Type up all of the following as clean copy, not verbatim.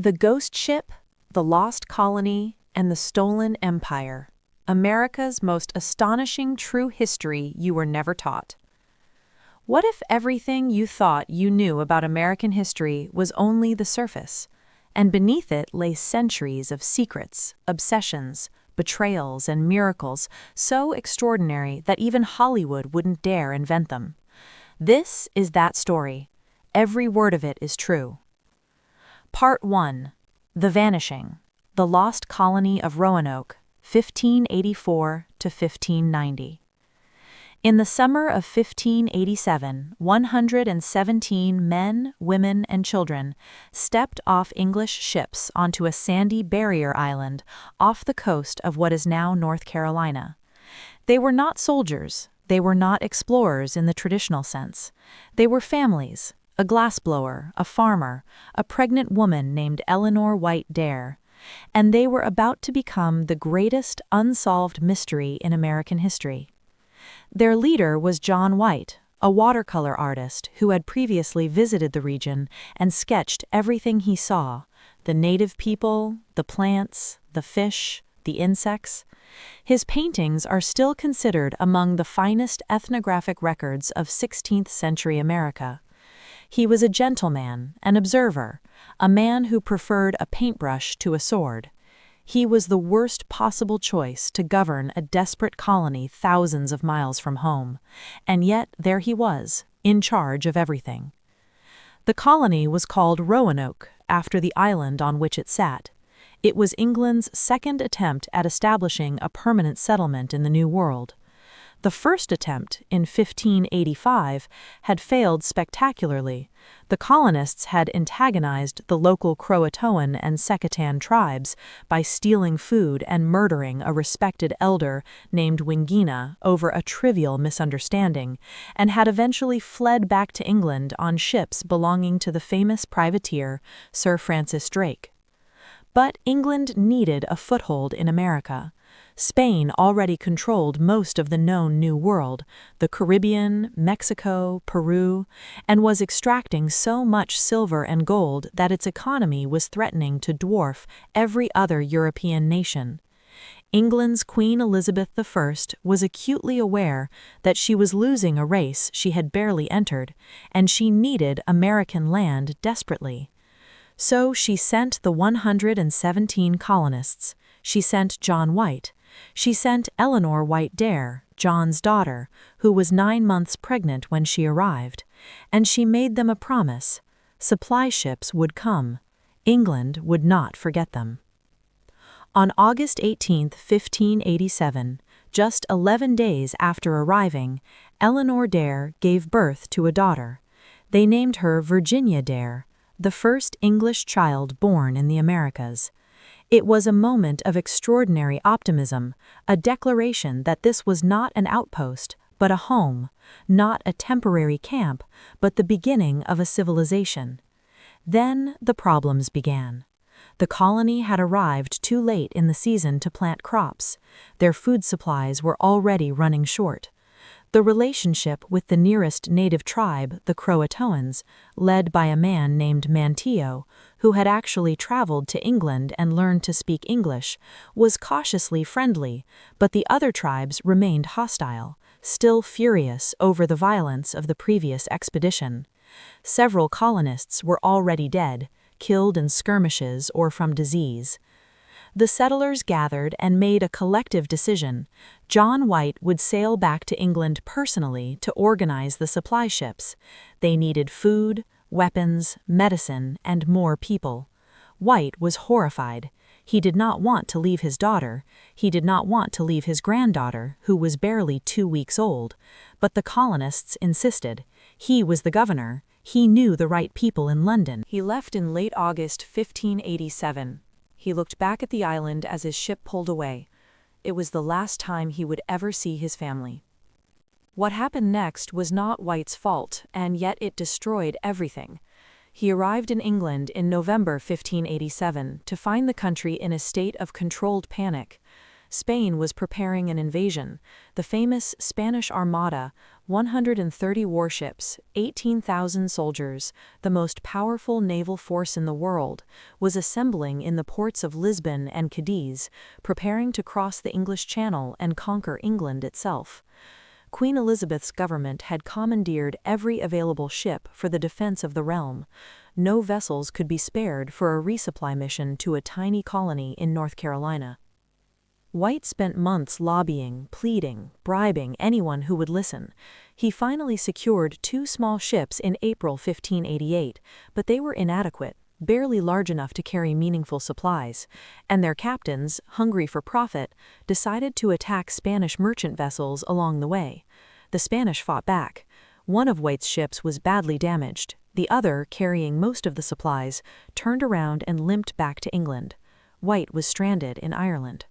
The Ghost Ship, The Lost Colony, and the Stolen Empire. America's most astonishing true history you were never taught. What if everything you thought you knew about American history was only the surface, and beneath it lay centuries of secrets, obsessions, betrayals, and miracles so extraordinary that even Hollywood wouldn't dare invent them? This is that story. Every word of it is true. Part 1. The Vanishing. The Lost Colony of Roanoke, 1584 to 1590. In the summer of 1587, 117 men, women, and children stepped off English ships onto a sandy barrier island off the coast of what is now North Carolina. They were not soldiers. They were not explorers in the traditional sense. They were families. A glassblower, a farmer, a pregnant woman named Eleanor White Dare, and they were about to become the greatest unsolved mystery in American history. Their leader was John White, a watercolor artist who had previously visited the region and sketched everything he saw: the native people, the plants, the fish, the insects. His paintings are still considered among the finest ethnographic records of 16th century America. He was a gentleman, an observer, a man who preferred a paintbrush to a sword. He was the worst possible choice to govern a desperate colony thousands of miles from home, and yet there he was, in charge of everything. The colony was called Roanoke, after the island on which it sat. It was England's second attempt at establishing a permanent settlement in the New World. The first attempt, in 1585, had failed spectacularly. The colonists had antagonized the local Croatoan and Secatan tribes by stealing food and murdering a respected elder named Wingina over a trivial misunderstanding, and had eventually fled back to England on ships belonging to the famous privateer Sir Francis Drake. But England needed a foothold in America. Spain already controlled most of the known New World, the Caribbean, Mexico, Peru, and was extracting so much silver and gold that its economy was threatening to dwarf every other European nation. England's Queen Elizabeth I was acutely aware that she was losing a race she had barely entered, and she needed American land desperately. So she sent the 117 colonists. She sent John White. She sent Eleanor White Dare, John's daughter, who was 9 months pregnant when she arrived, and she made them a promise: supply ships would come. England would not forget them. On August 18, 1587, just 11 days after arriving, Eleanor Dare gave birth to a daughter. They named her Virginia Dare, the first English child born in the Americas. It was a moment of extraordinary optimism, a declaration that this was not an outpost, but a home, not a temporary camp, but the beginning of a civilization. Then the problems began. The colony had arrived too late in the season to plant crops. Their food supplies were already running short. The relationship with the nearest native tribe, the Croatoans, led by a man named Manteo, who had actually traveled to England and learned to speak English, was cautiously friendly, but the other tribes remained hostile, still furious over the violence of the previous expedition. Several colonists were already dead, killed in skirmishes or from disease. The settlers gathered and made a collective decision. John White would sail back to England personally to organize the supply ships. They needed food, weapons, medicine, and more people. White was horrified. He did not want to leave his daughter. He did not want to leave his granddaughter, who was barely 2 weeks old. But the colonists insisted. He was the governor. He knew the right people in London. He left in late August 1587. He looked back at the island as his ship pulled away. It was the last time he would ever see his family. What happened next was not White's fault, and yet it destroyed everything. He arrived in England in November 1587 to find the country in a state of controlled panic. Spain was preparing an invasion. The famous Spanish Armada, 130 warships, 18,000 soldiers, the most powerful naval force in the world, was assembling in the ports of Lisbon and Cadiz, preparing to cross the English Channel and conquer England itself. Queen Elizabeth's government had commandeered every available ship for the defense of the realm. No vessels could be spared for a resupply mission to a tiny colony in North Carolina. White spent months lobbying, pleading, bribing anyone who would listen. He finally secured 2 small ships in April 1588, but they were inadequate, barely large enough to carry meaningful supplies, and their captains, hungry for profit, decided to attack Spanish merchant vessels along the way. The Spanish fought back. One of White's ships was badly damaged. The other, carrying most of the supplies, turned around and limped back to England. White was stranded in Ireland.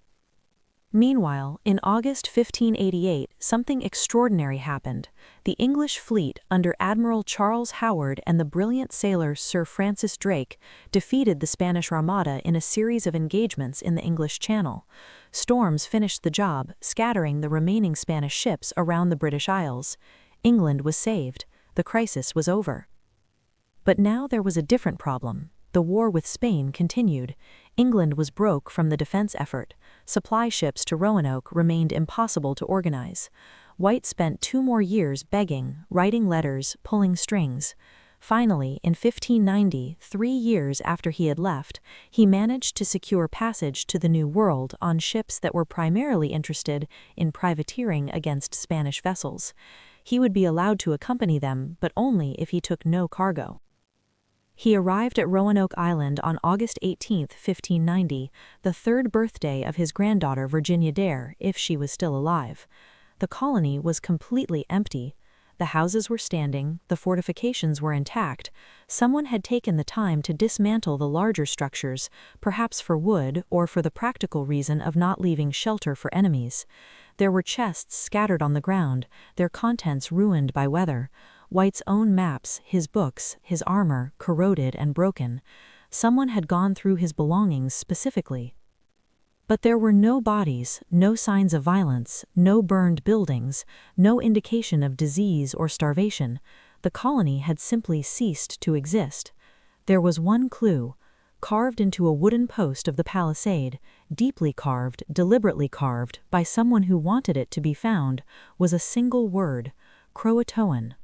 Meanwhile, in August 1588, something extraordinary happened. The English fleet, under Admiral Charles Howard and the brilliant sailor Sir Francis Drake, defeated the Spanish Armada in a series of engagements in the English Channel. Storms finished the job, scattering the remaining Spanish ships around the British Isles. England was saved. The crisis was over. But now there was a different problem. The war with Spain continued. England was broke from the defense effort. Supply ships to Roanoke remained impossible to organize. White spent 2 more years begging, writing letters, pulling strings. Finally, in 1590, 3 years after he had left, he managed to secure passage to the New World on ships that were primarily interested in privateering against Spanish vessels. He would be allowed to accompany them, but only if he took no cargo. He arrived at Roanoke Island on August 18, 1590, the 3rd birthday of his granddaughter Virginia Dare, if she was still alive. The colony was completely empty. The houses were standing, the fortifications were intact. Someone had taken the time to dismantle the larger structures, perhaps for wood or for the practical reason of not leaving shelter for enemies. There were chests scattered on the ground, their contents ruined by weather. White's own maps, his books, his armor, corroded and broken. Someone had gone through his belongings specifically. But there were no bodies, no signs of violence, no burned buildings, no indication of disease or starvation. The colony had simply ceased to exist. There was one clue. Carved into a wooden post of the palisade, deeply carved, deliberately carved, by someone who wanted it to be found, was a single word: Croatoan.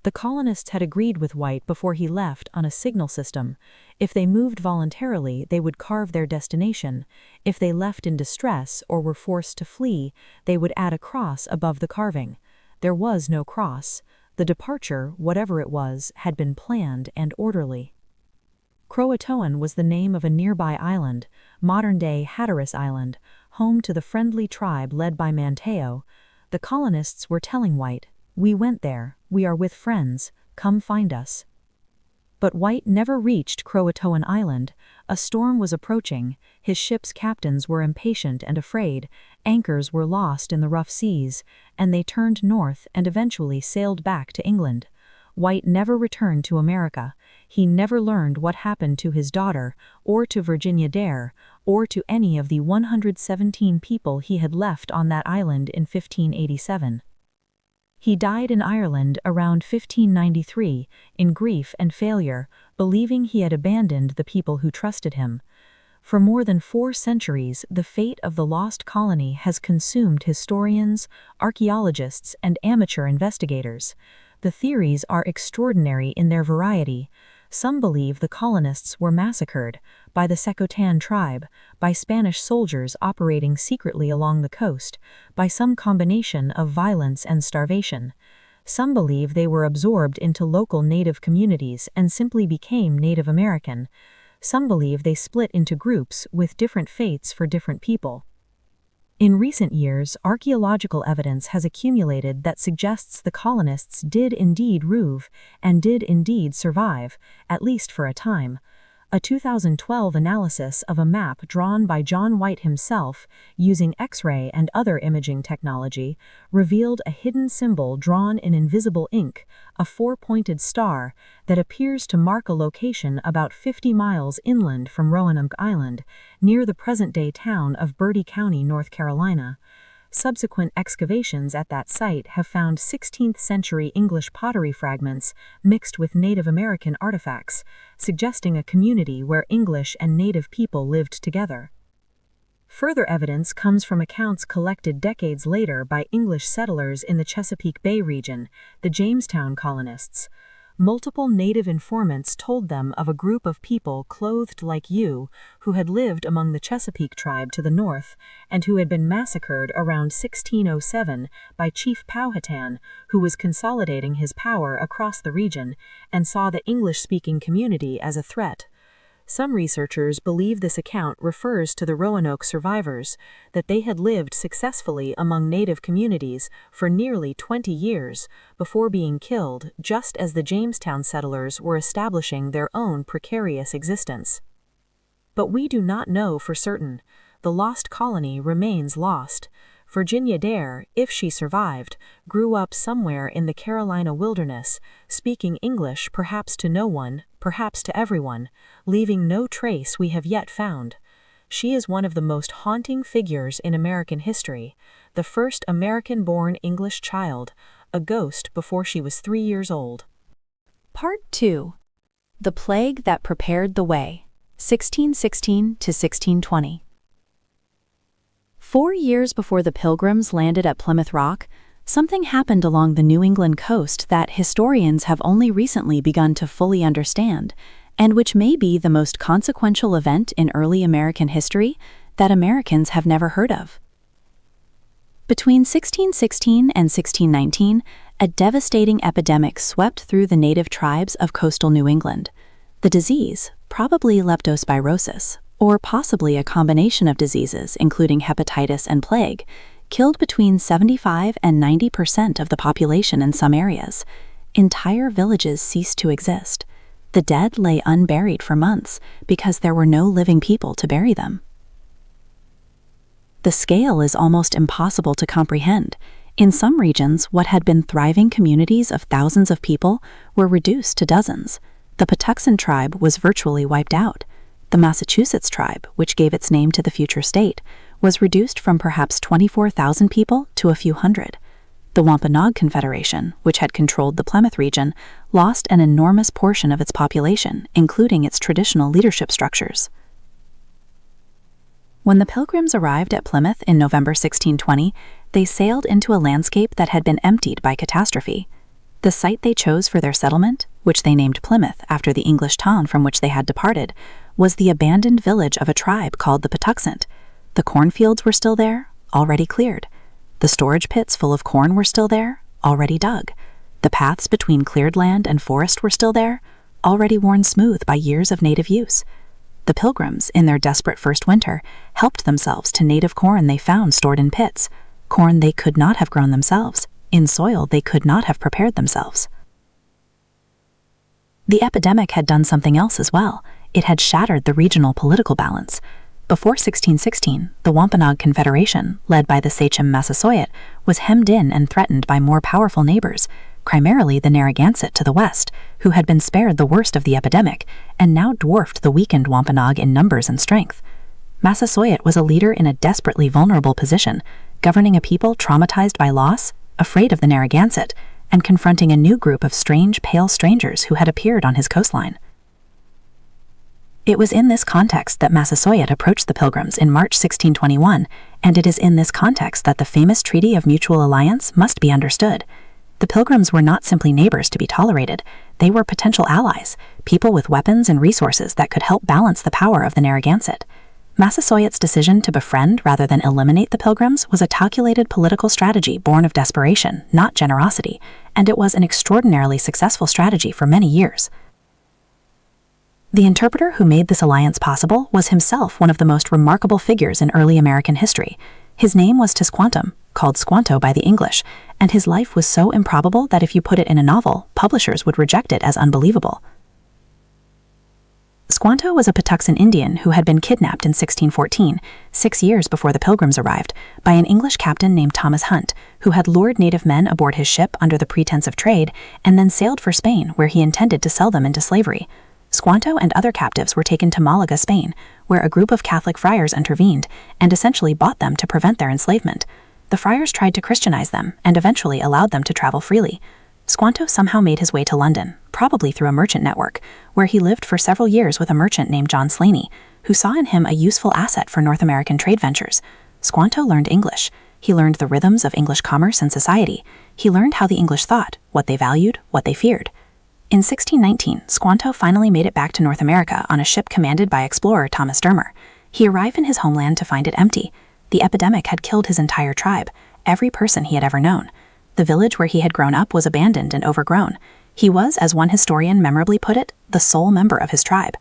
The colonists had agreed with White before he left on a signal system. If they moved voluntarily, they would carve their destination. If they left in distress or were forced to flee, they would add a cross above the carving. There was no cross. The departure, whatever it was, had been planned and orderly. Croatoan was the name of a nearby island, modern-day Hatteras Island, home to the friendly tribe led by Manteo. The colonists were telling White, "We went there. We are with friends. Come find us." But White never reached Croatoan Island. A storm was approaching. His ship's captains were impatient and afraid. Anchors were lost in the rough seas, and they turned north and eventually sailed back to England. White never returned to America. He never learned what happened to his daughter, or to Virginia Dare, or to any of the 117 people he had left on that island in 1587. He died in Ireland around 1593, in grief and failure, believing he had abandoned the people who trusted him. For more than 4 centuries, the fate of the lost colony has consumed historians, archaeologists, and amateur investigators. The theories are extraordinary in their variety. Some believe the colonists were massacred by the Secotan tribe, by Spanish soldiers operating secretly along the coast, by some combination of violence and starvation. Some believe they were absorbed into local native communities and simply became Native American. Some believe they split into groups with different fates for different people. In recent years, archaeological evidence has accumulated that suggests the colonists did indeed rove and did indeed survive, at least for a time. A 2012 analysis of a map drawn by John White himself using X-ray and other imaging technology revealed a hidden symbol drawn in invisible ink, a four-pointed star that appears to mark a location about 50 miles inland from Roanoke Island, near the present-day town of Bertie County, North Carolina. Subsequent excavations at that site have found 16th-century English pottery fragments mixed with Native American artifacts, suggesting a community where English and Native people lived together. Further evidence comes from accounts collected decades later by English settlers in the Chesapeake Bay region, the Jamestown colonists. Multiple Native informants told them of a group of people clothed like you who had lived among the Chesapeake tribe to the north and who had been massacred around 1607 by Chief Powhatan, who was consolidating his power across the region and saw the English-speaking community as a threat. Some researchers believe this account refers to the Roanoke survivors, that they had lived successfully among Native communities for nearly 20 years before being killed just as the Jamestown settlers were establishing their own precarious existence. But we do not know for certain. The lost colony remains lost. Virginia Dare, if she survived, grew up somewhere in the Carolina wilderness, speaking English perhaps to no one, perhaps to everyone, leaving no trace we have yet found. She is one of the most haunting figures in American history, the first American-born English child, a ghost before she was 3 years old. Part 2. The Plague That Prepared the Way, 1616 to 1620. 4 years before the Pilgrims landed at Plymouth Rock, something happened along the New England coast that historians have only recently begun to fully understand, and which may be the most consequential event in early American history that Americans have never heard of. Between 1616 and 1619, a devastating epidemic swept through the native tribes of coastal New England. The disease, probably leptospirosis, or possibly a combination of diseases including hepatitis and plague, killed between 75% and 90% of the population in some areas. Entire villages ceased to exist. The dead lay unburied for months because there were no living people to bury them. The scale is almost impossible to comprehend. In some regions, what had been thriving communities of thousands of people were reduced to dozens. The Patuxent tribe was virtually wiped out. The Massachusetts tribe, which gave its name to the future state, was reduced from perhaps 24,000 people to a few hundred. The Wampanoag Confederation, which had controlled the Plymouth region, lost an enormous portion of its population, including its traditional leadership structures. When the Pilgrims arrived at Plymouth in November 1620, they sailed into a landscape that had been emptied by catastrophe. The site they chose for their settlement, which they named Plymouth after the English town from which they had departed, was the abandoned village of a tribe called the Patuxent. The cornfields were still there, already cleared. The storage pits full of corn were still there, already dug. The paths between cleared land and forest were still there, already worn smooth by years of native use. The Pilgrims, in their desperate first winter, helped themselves to native corn they found stored in pits, corn they could not have grown themselves, in soil they could not have prepared themselves. The epidemic had done something else as well. It had shattered the regional political balance. Before 1616, the Wampanoag Confederation, led by the sachem Massasoit, was hemmed in and threatened by more powerful neighbors, primarily the Narragansett to the west, who had been spared the worst of the epidemic, and now dwarfed the weakened Wampanoag in numbers and strength. Massasoit was a leader in a desperately vulnerable position, governing a people traumatized by loss, afraid of the Narragansett, and confronting a new group of strange, pale strangers who had appeared on his coastline. It was in this context that Massasoit approached the Pilgrims in March 1621, and it is in this context that the famous Treaty of Mutual Alliance must be understood. The Pilgrims were not simply neighbors to be tolerated, they were potential allies, people with weapons and resources that could help balance the power of the Narragansett. Massasoit's decision to befriend rather than eliminate the Pilgrims was a calculated political strategy born of desperation, not generosity, and it was an extraordinarily successful strategy for many years. The interpreter who made this alliance possible was himself one of the most remarkable figures in early American history. His name was Squantum, called Squanto by the English, and his life was so improbable that if you put it in a novel, publishers would reject it as unbelievable. Squanto was a Patuxent Indian who had been kidnapped in 1614, 6 years before the Pilgrims arrived, by an English captain named Thomas Hunt, who had lured native men aboard his ship under the pretense of trade and then sailed for Spain, where he intended to sell them into slavery. Squanto and other captives were taken to Malaga, Spain, where a group of Catholic friars intervened and essentially bought them to prevent their enslavement. The friars tried to Christianize them and eventually allowed them to travel freely. Squanto somehow made his way to London, probably through a merchant network, where he lived for several years with a merchant named John Slaney, who saw in him a useful asset for North American trade ventures. Squanto learned English. He learned the rhythms of English commerce and society. He learned how the English thought, what they valued, what they feared. In 1619, Squanto finally made it back to North America on a ship commanded by explorer Thomas Dermer. He arrived in his homeland to find it empty. The epidemic had killed his entire tribe, every person he had ever known. The village where he had grown up was abandoned and overgrown. He was, as one historian memorably put it, the sole member of his tribe.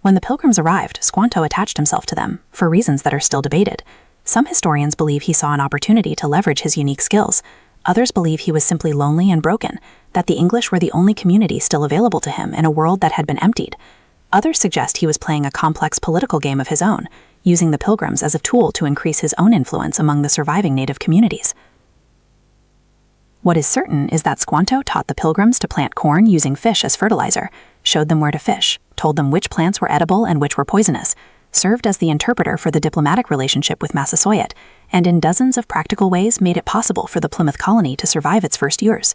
When the Pilgrims arrived, Squanto attached himself to them, for reasons that are still debated. Some historians believe he saw an opportunity to leverage his unique skills. Others believe he was simply lonely and broken, that the English were the only community still available to him in a world that had been emptied. Others suggest he was playing a complex political game of his own, using the Pilgrims as a tool to increase his own influence among the surviving native communities. What is certain is that Squanto taught the Pilgrims to plant corn using fish as fertilizer, showed them where to fish, told them which plants were edible and which were poisonous, served as the interpreter for the diplomatic relationship with Massasoit, and in dozens of practical ways made it possible for the Plymouth colony to survive its first years.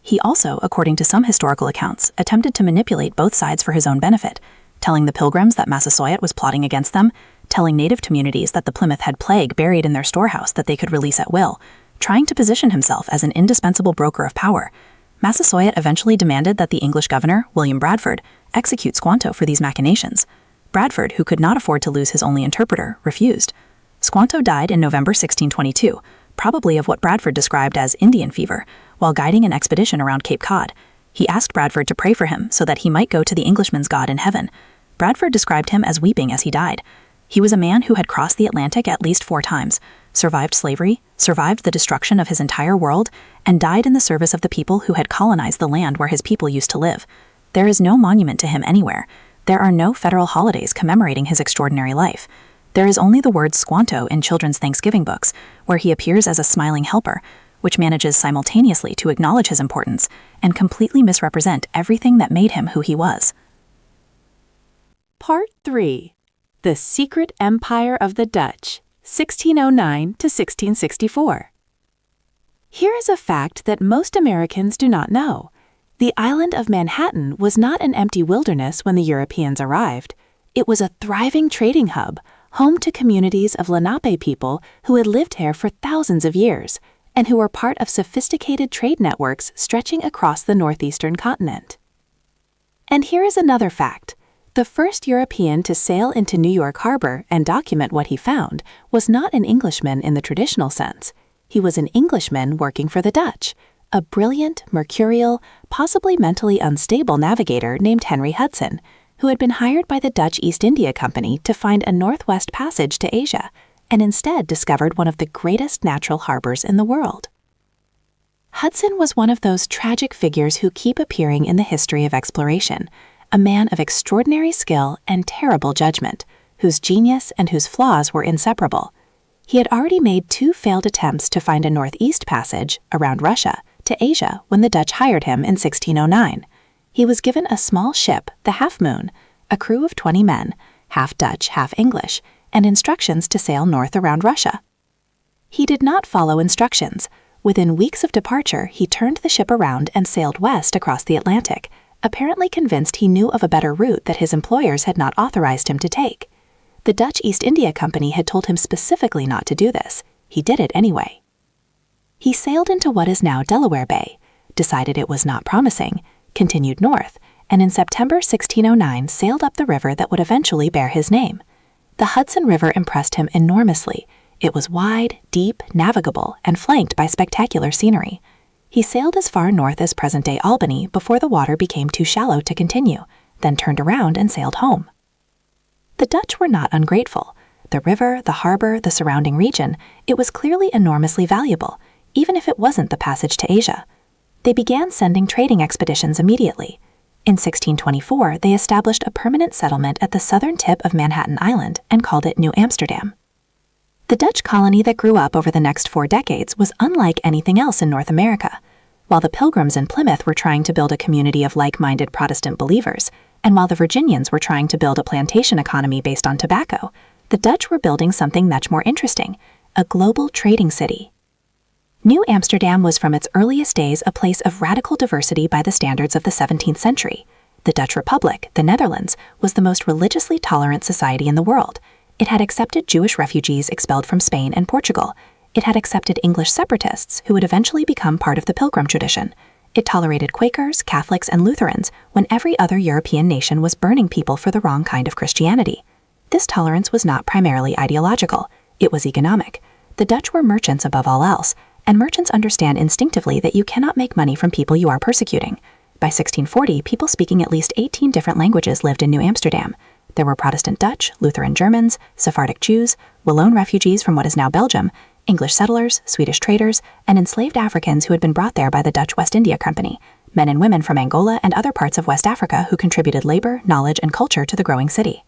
He also, according to some historical accounts, attempted to manipulate both sides for his own benefit, telling the Pilgrims that Massasoit was plotting against them, telling native communities that the Plymouth had plague buried in their storehouse that they could release at will, trying to position himself as an indispensable broker of power. Massasoit eventually demanded that the English governor, William Bradford, execute Squanto for these machinations. Bradford, who could not afford to lose his only interpreter, refused. Squanto died in November 1622, probably of what Bradford described as Indian fever, while guiding an expedition around Cape Cod. He asked Bradford to pray for him so that he might go to the Englishman's God in heaven. Bradford described him as weeping as he died. He was a man who had crossed the Atlantic at least 4 times, survived slavery, survived the destruction of his entire world, and died in the service of the people who had colonized the land where his people used to live. There is no monument to him anywhere. There are no federal holidays commemorating his extraordinary life. There is only the word Squanto in children's Thanksgiving books, where he appears as a smiling helper, which manages simultaneously to acknowledge his importance and completely misrepresent everything that made him who he was. Part 3. The Secret Empire of the Dutch, 1609 to 1664. Here is a fact that most Americans do not know. The island of Manhattan was not an empty wilderness when the Europeans arrived. It was a thriving trading hub, home to communities of Lenape people who had lived here for thousands of years, and who were part of sophisticated trade networks stretching across the northeastern continent. And here is another fact. The first European to sail into New York Harbor and document what he found was not an Englishman in the traditional sense. He was an Englishman working for the Dutch, a brilliant, mercurial, possibly mentally unstable navigator named Henry Hudson, who had been hired by the Dutch East India Company to find a northwest passage to Asia, and instead discovered one of the greatest natural harbors in the world. Hudson was one of those tragic figures who keep appearing in the history of exploration, a man of extraordinary skill and terrible judgment, whose genius and whose flaws were inseparable. He had already made 2 failed attempts to find a northeast passage, around Russia, to Asia when the Dutch hired him in 1609. He was given a small ship, the Half Moon, a crew of 20 men, half Dutch, half English, and instructions to sail north around Russia. He did not follow instructions. Within weeks of departure, he turned the ship around and sailed west across the Atlantic, apparently convinced he knew of a better route that his employers had not authorized him to take. The Dutch East India Company had told him specifically not to do this. He did it anyway. He sailed into what is now Delaware Bay, decided it was not promising, continued north, and in September 1609 sailed up the river that would eventually bear his name. The Hudson River impressed him enormously. It was wide, deep, navigable, and flanked by spectacular scenery. He sailed as far north as present-day Albany before the water became too shallow to continue, then turned around and sailed home. The Dutch were not ungrateful. The river, the harbor, the surrounding region, it was clearly enormously valuable, even if it wasn't the passage to Asia. They began sending trading expeditions immediately. In 1624, they established a permanent settlement at the southern tip of Manhattan Island and called it New Amsterdam. The Dutch colony that grew up over the next 4 decades was unlike anything else in North America. While the Pilgrims in Plymouth were trying to build a community of like-minded Protestant believers, and while the Virginians were trying to build a plantation economy based on tobacco, the Dutch were building something much more interesting, a global trading city. New Amsterdam was from its earliest days a place of radical diversity by the standards of the 17th century. The Dutch Republic, the Netherlands, was the most religiously tolerant society in the world. It had accepted Jewish refugees expelled from Spain and Portugal. It had accepted English separatists who would eventually become part of the Pilgrim tradition. It tolerated Quakers, Catholics, and Lutherans when every other European nation was burning people for the wrong kind of Christianity. This tolerance was not primarily ideological. It was economic. The Dutch were merchants above all else, and merchants understand instinctively that you cannot make money from people you are persecuting. By 1640, people speaking at least 18 different languages lived in New Amsterdam. There were Protestant Dutch, Lutheran Germans, Sephardic Jews, Walloon refugees from what is now Belgium, English settlers, Swedish traders, and enslaved Africans who had been brought there by the Dutch West India Company, men and women from Angola and other parts of West Africa who contributed labor, knowledge, and culture to the growing city.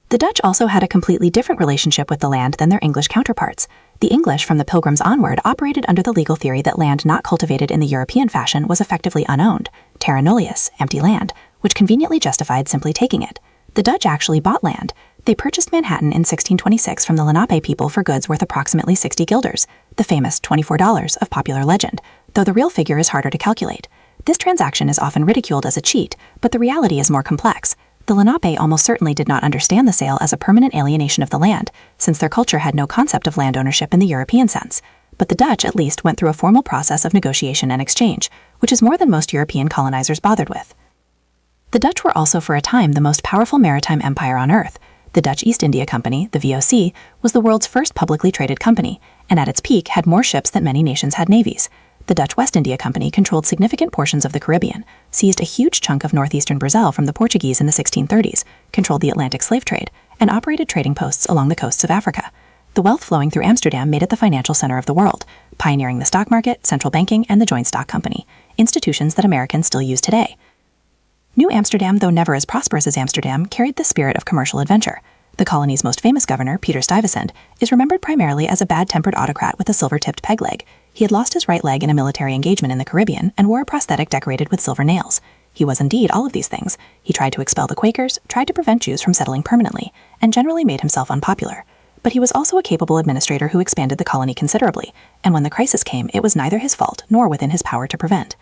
The Dutch also had a completely different relationship with the land than their English counterparts. The English from the Pilgrims onward operated under the legal theory that land not cultivated in the European fashion was effectively unowned, terra nullius, empty land, which conveniently justified simply taking it. The Dutch actually bought land. They purchased Manhattan in 1626 from the Lenape people for goods worth approximately 60 guilders, the famous $24 of popular legend, though the real figure is harder to calculate. This transaction is often ridiculed as a cheat, but the reality is more complex. The Lenape almost certainly did not understand the sale as a permanent alienation of the land, since their culture had no concept of land ownership in the European sense. But the Dutch at least went through a formal process of negotiation and exchange, which is more than most European colonizers bothered with. The Dutch were also for a time the most powerful maritime empire on Earth. The Dutch East India Company, the VOC, was the world's first publicly traded company, and at its peak had more ships than many nations had navies. The Dutch West India Company controlled significant portions of the Caribbean, seized a huge chunk of northeastern Brazil from the Portuguese in the 1630s, controlled the Atlantic slave trade, and operated trading posts along the coasts of Africa. The wealth flowing through Amsterdam made it the financial center of the world, pioneering the stock market, central banking, and the joint stock company, institutions that Americans still use today. New Amsterdam, though never as prosperous as Amsterdam, carried the spirit of commercial adventure. The colony's most famous governor, Peter Stuyvesant, is remembered primarily as a bad-tempered autocrat with a silver-tipped peg leg. He had lost his right leg in a military engagement in the Caribbean and wore a prosthetic decorated with silver nails. He was indeed all of these things. He tried to expel the Quakers, tried to prevent Jews from settling permanently, and generally made himself unpopular. But he was also a capable administrator who expanded the colony considerably, and when the crisis came, it was neither his fault nor within his power to prevent.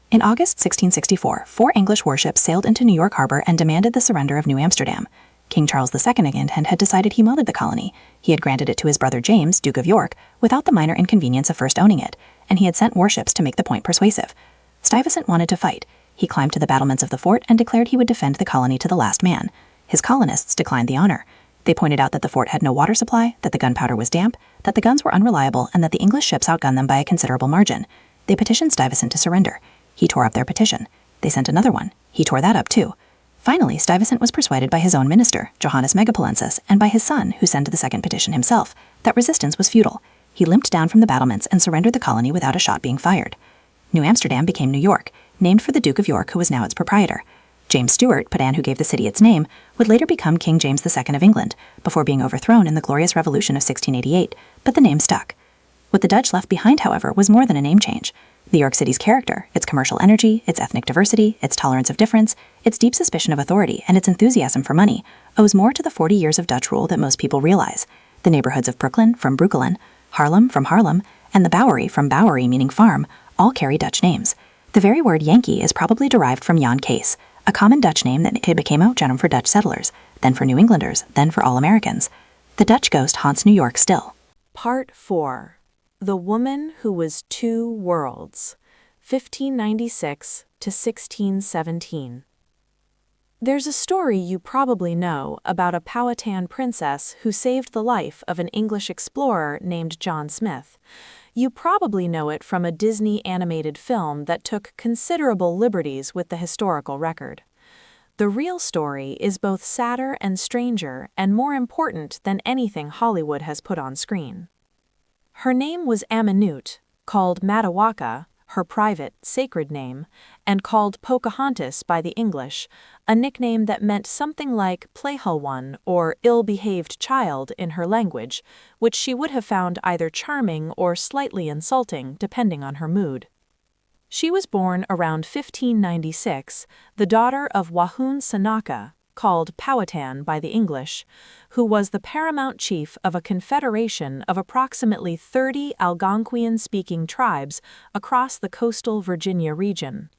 In August 1664, 4 English warships sailed into New York Harbor and demanded the surrender of New Amsterdam. King Charles II of England had decided he wanted the colony. He had granted it to his brother James, Duke of York, without the minor inconvenience of first owning it, and he had sent warships to make the point persuasive. Stuyvesant wanted to fight. He climbed to the battlements of the fort and declared he would defend the colony to the last man. His colonists declined the honor. They pointed out that the fort had no water supply, that the gunpowder was damp, that the guns were unreliable, and that the English ships outgunned them by a considerable margin. They petitioned Stuyvesant to surrender. He tore up their petition. They sent another one. He tore that up too. Finally, Stuyvesant was persuaded by his own minister, Johannes Megapolensis, and by his son, who sent the second petition himself, that resistance was futile. He limped down from the battlements and surrendered the colony without a shot being fired. New Amsterdam became New York, named for the Duke of York, who was now its proprietor. James Stuart, Padan who gave the city its name, would later become King James II of England, before being overthrown in the Glorious Revolution of 1688, but the name stuck. What the Dutch left behind, however, was more than a name change. New York City's character, its commercial energy, its ethnic diversity, its tolerance of difference, its deep suspicion of authority, and its enthusiasm for money, owes more to the 40 years of Dutch rule than most people realize. The neighborhoods of Brooklyn, from Broekelen, Harlem, from Harlem, and the Bowery, from Bowery, meaning farm, all carry Dutch names. The very word Yankee is probably derived from Jan Kees, a common Dutch name that became out general for Dutch settlers, then for New Englanders, then for all Americans. The Dutch ghost haunts New York still. Part 4. The Woman Who Was Two Worlds, 1596 to 1617. There's a story you probably know about a Powhatan princess who saved the life of an English explorer named John Smith. You probably know it from a Disney animated film that took considerable liberties with the historical record. The real story is both sadder and stranger and more important than anything Hollywood has put on screen. Her name was Aminute, called Matawaka. her private, sacred name, and called Pocahontas by the English, a nickname that meant something like playful one or ill-behaved child in her language, which she would have found either charming or slightly insulting depending on her mood. She was born around 1596, the daughter of Wahun Sanaka, called Powhatan by the English, who was the paramount chief of a confederation of approximately 30 Algonquian-speaking tribes across the coastal Virginia region.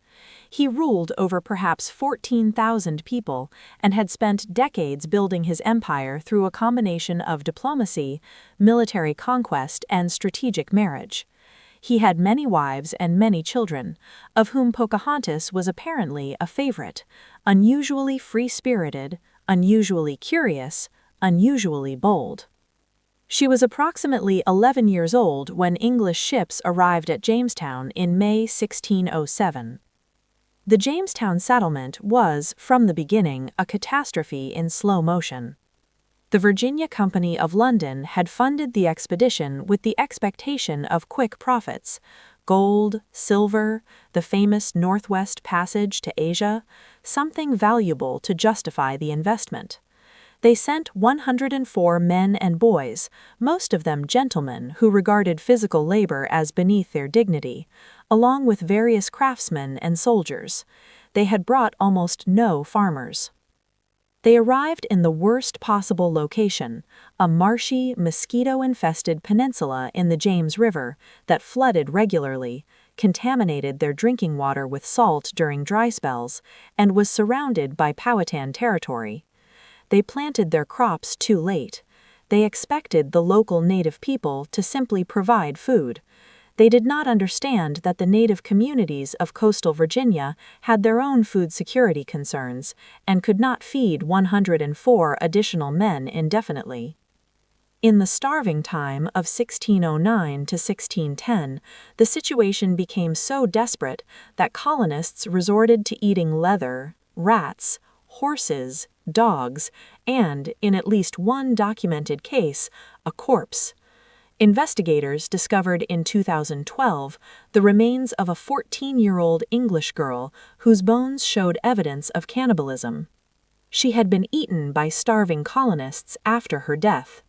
He ruled over perhaps 14,000 people and had spent decades building his empire through a combination of diplomacy, military conquest, and strategic marriage. He had many wives and many children, of whom Pocahontas was apparently a favorite, unusually free-spirited, unusually curious, unusually bold. She was approximately 11 years old when English ships arrived at Jamestown in May 1607. The Jamestown settlement was, from the beginning, a catastrophe in slow motion. The Virginia Company of London had funded the expedition with the expectation of quick profits: gold, silver, the famous Northwest Passage to Asia, something valuable to justify the investment. They sent 104 men and boys, most of them gentlemen who regarded physical labor as beneath their dignity, along with various craftsmen and soldiers. They had brought almost no farmers. They arrived in the worst possible location, a marshy, mosquito-infested peninsula in the James River that flooded regularly, contaminated their drinking water with salt during dry spells, and was surrounded by Powhatan territory. They planted their crops too late. They expected the local native people to simply provide food. They did not understand that the native communities of coastal Virginia had their own food security concerns and could not feed 104 additional men indefinitely. In the starving time of 1609 to 1610, the situation became so desperate that colonists resorted to eating leather, rats, horses, dogs, and, in at least one documented case, a corpse. Investigators discovered in 2012 the remains of a 14-year-old English girl whose bones showed evidence of cannibalism. She had been eaten by starving colonists after her death.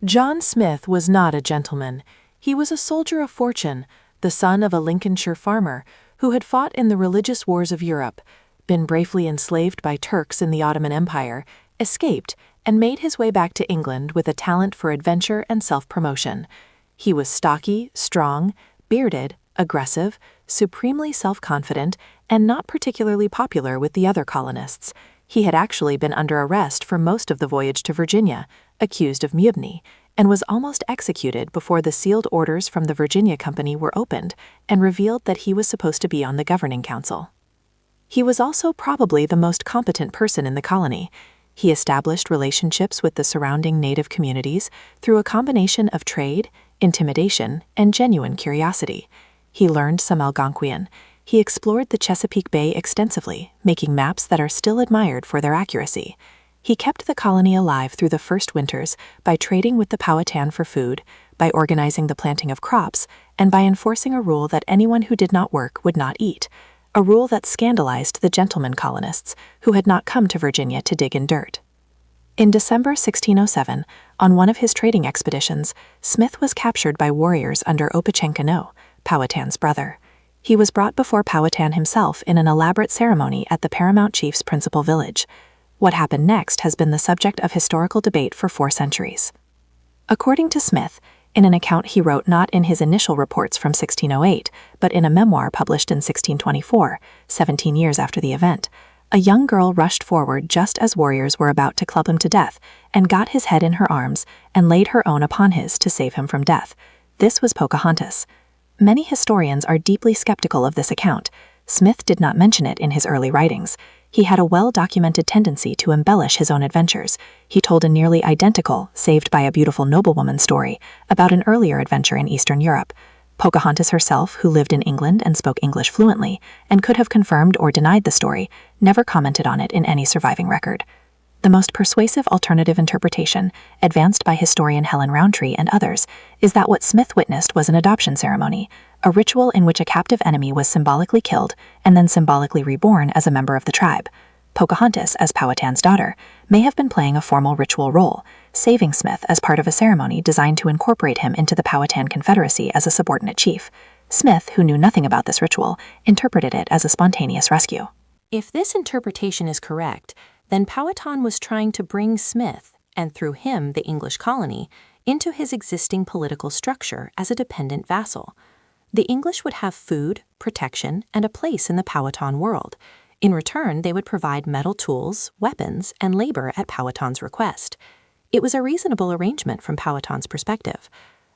John Smith was not a gentleman. He was a soldier of fortune, the son of a Lincolnshire farmer who had fought in the religious wars of Europe, been bravely enslaved by Turks in the Ottoman Empire, escaped, and made his way back to England with a talent for adventure and self-promotion. He was stocky, strong, bearded, aggressive, supremely self-confident, and not particularly popular with the other colonists. He had actually been under arrest for most of the voyage to Virginia, accused of mutiny, and was almost executed before the sealed orders from the Virginia Company were opened and revealed that he was supposed to be on the governing council. He was also probably the most competent person in the colony. He established relationships with the surrounding native communities through a combination of trade, intimidation, and genuine curiosity. He learned some Algonquian. He explored the Chesapeake Bay extensively, making maps that are still admired for their accuracy. He kept the colony alive through the first winters by trading with the Powhatan for food, by organizing the planting of crops, and by enforcing a rule that anyone who did not work would not eat, a rule that scandalized the gentleman colonists who had not come to Virginia to dig in dirt. In December 1607, on one of his trading expeditions, Smith was captured by warriors under Opechancanough, Powhatan's brother. He was brought before Powhatan himself in an elaborate ceremony at the paramount chief's principal village. What happened next has been the subject of historical debate for 4 centuries. According to Smith, in an account he wrote not in his initial reports from 1608, but in a memoir published in 1624, 17 years after the event, a young girl rushed forward just as warriors were about to club him to death and got his head in her arms and laid her own upon his to save him from death. This was Pocahontas. Many historians are deeply skeptical of this account. Smith did not mention it in his early writings. He had a well-documented tendency to embellish his own adventures. He told a nearly identical, saved by a beautiful noblewoman story about an earlier adventure in Eastern Europe. Pocahontas herself, who lived in England and spoke English fluently, and could have confirmed or denied the story, never commented on it in any surviving record. The most persuasive alternative interpretation, advanced by historian Helen Rountree and others, is that what Smith witnessed was an adoption ceremony, a ritual in which a captive enemy was symbolically killed and then symbolically reborn as a member of the tribe. Pocahontas, as Powhatan's daughter, may have been playing a formal ritual role, saving Smith as part of a ceremony designed to incorporate him into the Powhatan Confederacy as a subordinate chief. Smith, who knew nothing about this ritual, interpreted it as a spontaneous rescue. If this interpretation is correct, then Powhatan was trying to bring Smith, and through him the English colony, into his existing political structure as a dependent vassal. The English would have food, protection, and a place in the Powhatan world. In return, they would provide metal tools, weapons, and labor at Powhatan's request. It was a reasonable arrangement from Powhatan's perspective.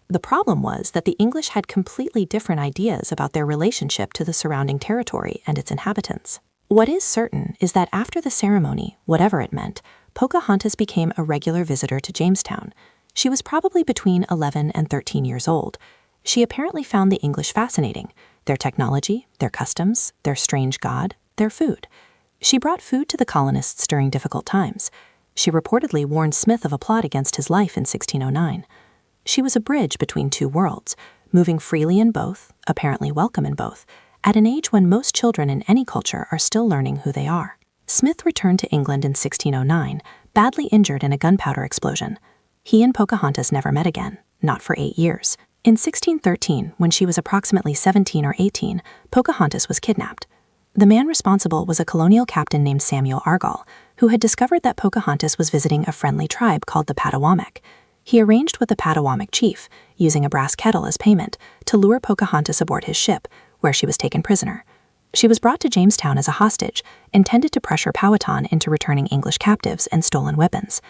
The problem was that the English had completely different ideas about their relationship to the surrounding territory and its inhabitants. What is certain is that after the ceremony, whatever it meant, Pocahontas became a regular visitor to Jamestown. She was probably between 11 and 13 years old. She apparently found the English fascinating, their technology, their customs, their strange god, their food. She brought food to the colonists during difficult times. She reportedly warned Smith of a plot against his life in 1609. She was a bridge between two worlds, moving freely in both, apparently welcome in both, at an age when most children in any culture are still learning who they are. Smith returned to England in 1609, badly injured in a gunpowder explosion. He and Pocahontas never met again, not for 8 years. In 1613, when she was approximately 17 or 18, Pocahontas was kidnapped. The man responsible was a colonial captain named Samuel Argall, who had discovered that Pocahontas was visiting a friendly tribe called the Patawamek. He arranged with the Patawamek chief, using a brass kettle as payment, to lure Pocahontas aboard his ship, where she was taken prisoner. She was brought to Jamestown as a hostage, intended to pressure Powhatan into returning English captives and stolen weapons.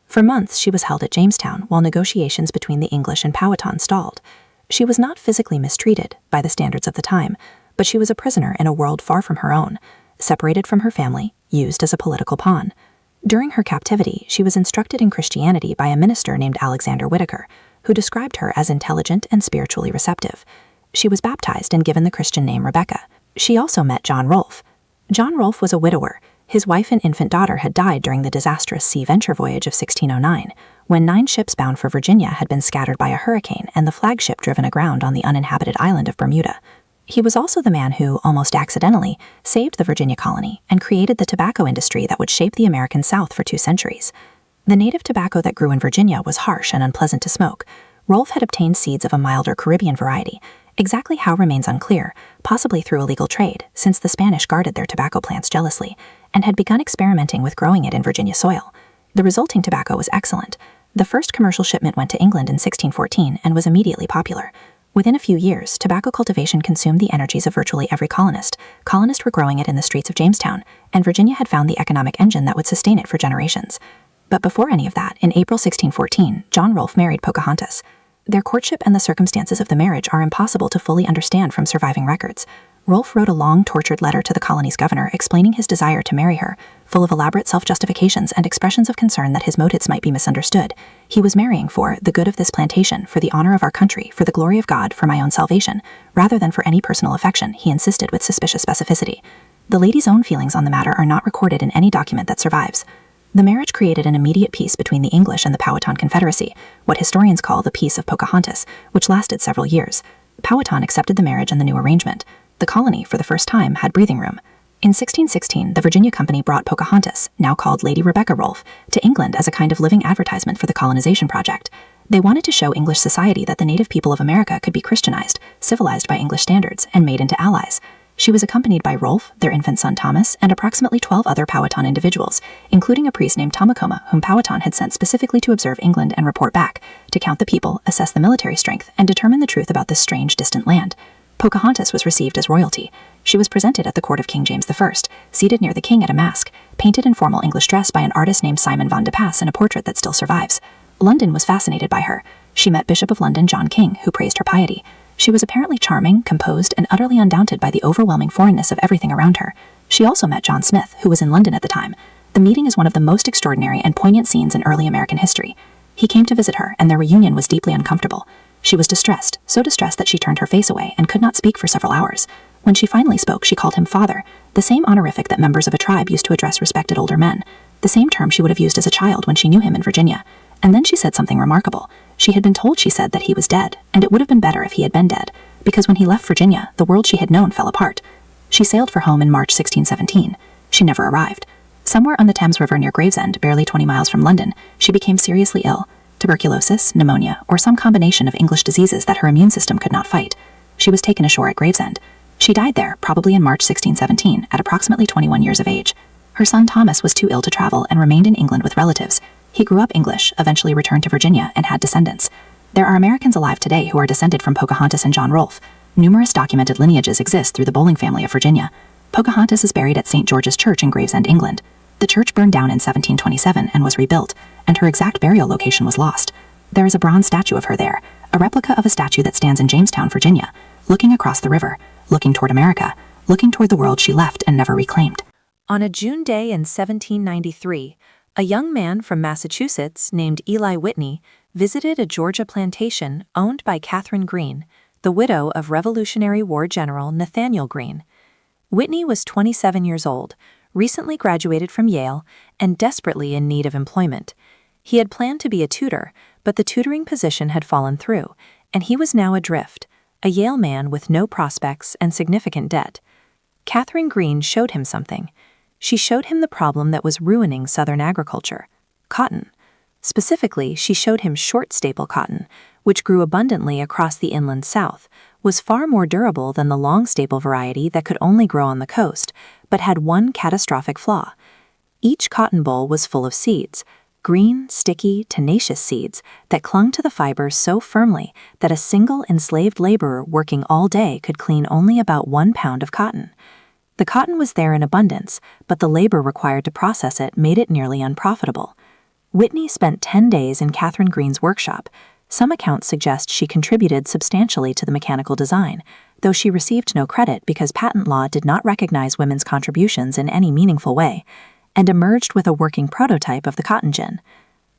For months she was held at Jamestown while negotiations between the English and Powhatan stalled. She was not physically mistreated, by the standards of the time, but she was a prisoner in a world far from her own, separated from her family, used as a political pawn. During her captivity, she was instructed in Christianity by a minister named Alexander Whitaker, who described her as intelligent and spiritually receptive. She was baptized and given the Christian name Rebecca. She also met John Rolfe. John Rolfe was a widower. His wife and infant daughter had died during the disastrous Sea Venture voyage of 1609, when 9 ships bound for Virginia had been scattered by a hurricane and the flagship driven aground on the uninhabited island of Bermuda. He was also the man who, almost accidentally, saved the Virginia colony and created the tobacco industry that would shape the American South for 2 centuries. The native tobacco that grew in Virginia was harsh and unpleasant to smoke. Rolfe had obtained seeds of a milder Caribbean variety. Exactly how remains unclear, possibly through illegal trade, since the Spanish guarded their tobacco plants jealously, and had begun experimenting with growing it in Virginia soil. The resulting tobacco was excellent. The first commercial shipment went to England in 1614 and was immediately popular. Within a few years, tobacco cultivation consumed the energies of virtually every colonist. Colonists were growing it in the streets of Jamestown, and Virginia had found the economic engine that would sustain it for generations. But before any of that, in April 1614, John Rolfe married Pocahontas. Their courtship and the circumstances of the marriage are impossible to fully understand from surviving records. Rolfe wrote a long, tortured letter to the colony's governor explaining his desire to marry her, full of elaborate self-justifications and expressions of concern that his motives might be misunderstood. He was marrying for the good of this plantation, for the honor of our country, for the glory of God, for my own salvation, rather than for any personal affection, he insisted with suspicious specificity. The lady's own feelings on the matter are not recorded in any document that survives. The marriage created an immediate peace between the English and the Powhatan Confederacy, what historians call the Peace of Pocahontas, which lasted several years. Powhatan accepted the marriage and the new arrangement. The colony, for the first time, had breathing room. In 1616, the Virginia Company brought Pocahontas, now called Lady Rebecca Rolfe, to England as a kind of living advertisement for the colonization project. They wanted to show English society that the native people of America could be Christianized, civilized by English standards, and made into allies. She was accompanied by Rolfe, their infant son Thomas, and approximately 12 other Powhatan individuals, including a priest named Tomacoma, whom Powhatan had sent specifically to observe England and report back, to count the people, assess the military strength, and determine the truth about this strange, distant land. Pocahontas was received as royalty. She was presented at the court of King James I, seated near the king at a mask, painted in formal English dress by an artist named Simon Van de Pass in a portrait that still survives. London was fascinated by her. She met Bishop of London John King, who praised her piety. She was apparently charming, composed, and utterly undaunted by the overwhelming foreignness of everything around her. She also met John Smith, who was in London at the time. The meeting is one of the most extraordinary and poignant scenes in early American history. He came to visit her, and their reunion was deeply uncomfortable. She was distressed, so distressed that she turned her face away and could not speak for several hours. When she finally spoke, she called him father, the same honorific that members of a tribe used to address respected older men. the same term she would have used as a child when she knew him in Virginia. And then she said something remarkable. She had been told, she said, that he was dead, and it would have been better if he had been dead, because when he left Virginia, the world she had known fell apart. She sailed for home in March 1617. She never arrived. Somewhere on the Thames River near Gravesend, barely 20 miles from London, she became seriously ill. Tuberculosis, pneumonia, or some combination of English diseases that her immune system could not fight. She was taken ashore at Gravesend. She died there, probably in March 1617, at approximately 21 years of age. Her son Thomas was too ill to travel and remained in England with relatives. He grew up English, eventually returned to Virginia, and had descendants. There are Americans alive today who are descended from Pocahontas and John Rolfe. Numerous documented lineages exist through the Bowling family of Virginia. Pocahontas is buried at St. George's Church in Gravesend, England. The church burned down in 1727 and was rebuilt, and her exact burial location was lost. There is a bronze statue of her there, a replica of a statue that stands in Jamestown, Virginia, looking across the river, looking toward America, looking toward the world she left and never reclaimed. On a June day in 1793, a young man from Massachusetts named Eli Whitney visited a Georgia plantation owned by Catherine Greene, the widow of Revolutionary War General Nathaniel Greene. Whitney was 27 years old, recently graduated from Yale, and desperately in need of employment. He had planned to be a tutor, but the tutoring position had fallen through, and he was now adrift, a Yale man with no prospects and significant debt. Catherine Greene showed him something. She showed him the problem that was ruining Southern agriculture: cotton. Specifically, she showed him short staple cotton, which grew abundantly across the inland South, was far more durable than the long staple variety that could only grow on the coast, but had one catastrophic flaw. Each cotton boll was full of seeds, green, sticky, tenacious seeds that clung to the fibers so firmly that a single enslaved laborer working all day could clean only about 1 pound of cotton. The cotton was there in abundance, but the labor required to process it made it nearly unprofitable. Whitney spent 10 days in Catherine Greene's workshop. Some accounts suggest she contributed substantially to the mechanical design, though she received no credit because patent law did not recognize women's contributions in any meaningful way, and emerged with a working prototype of the cotton gin.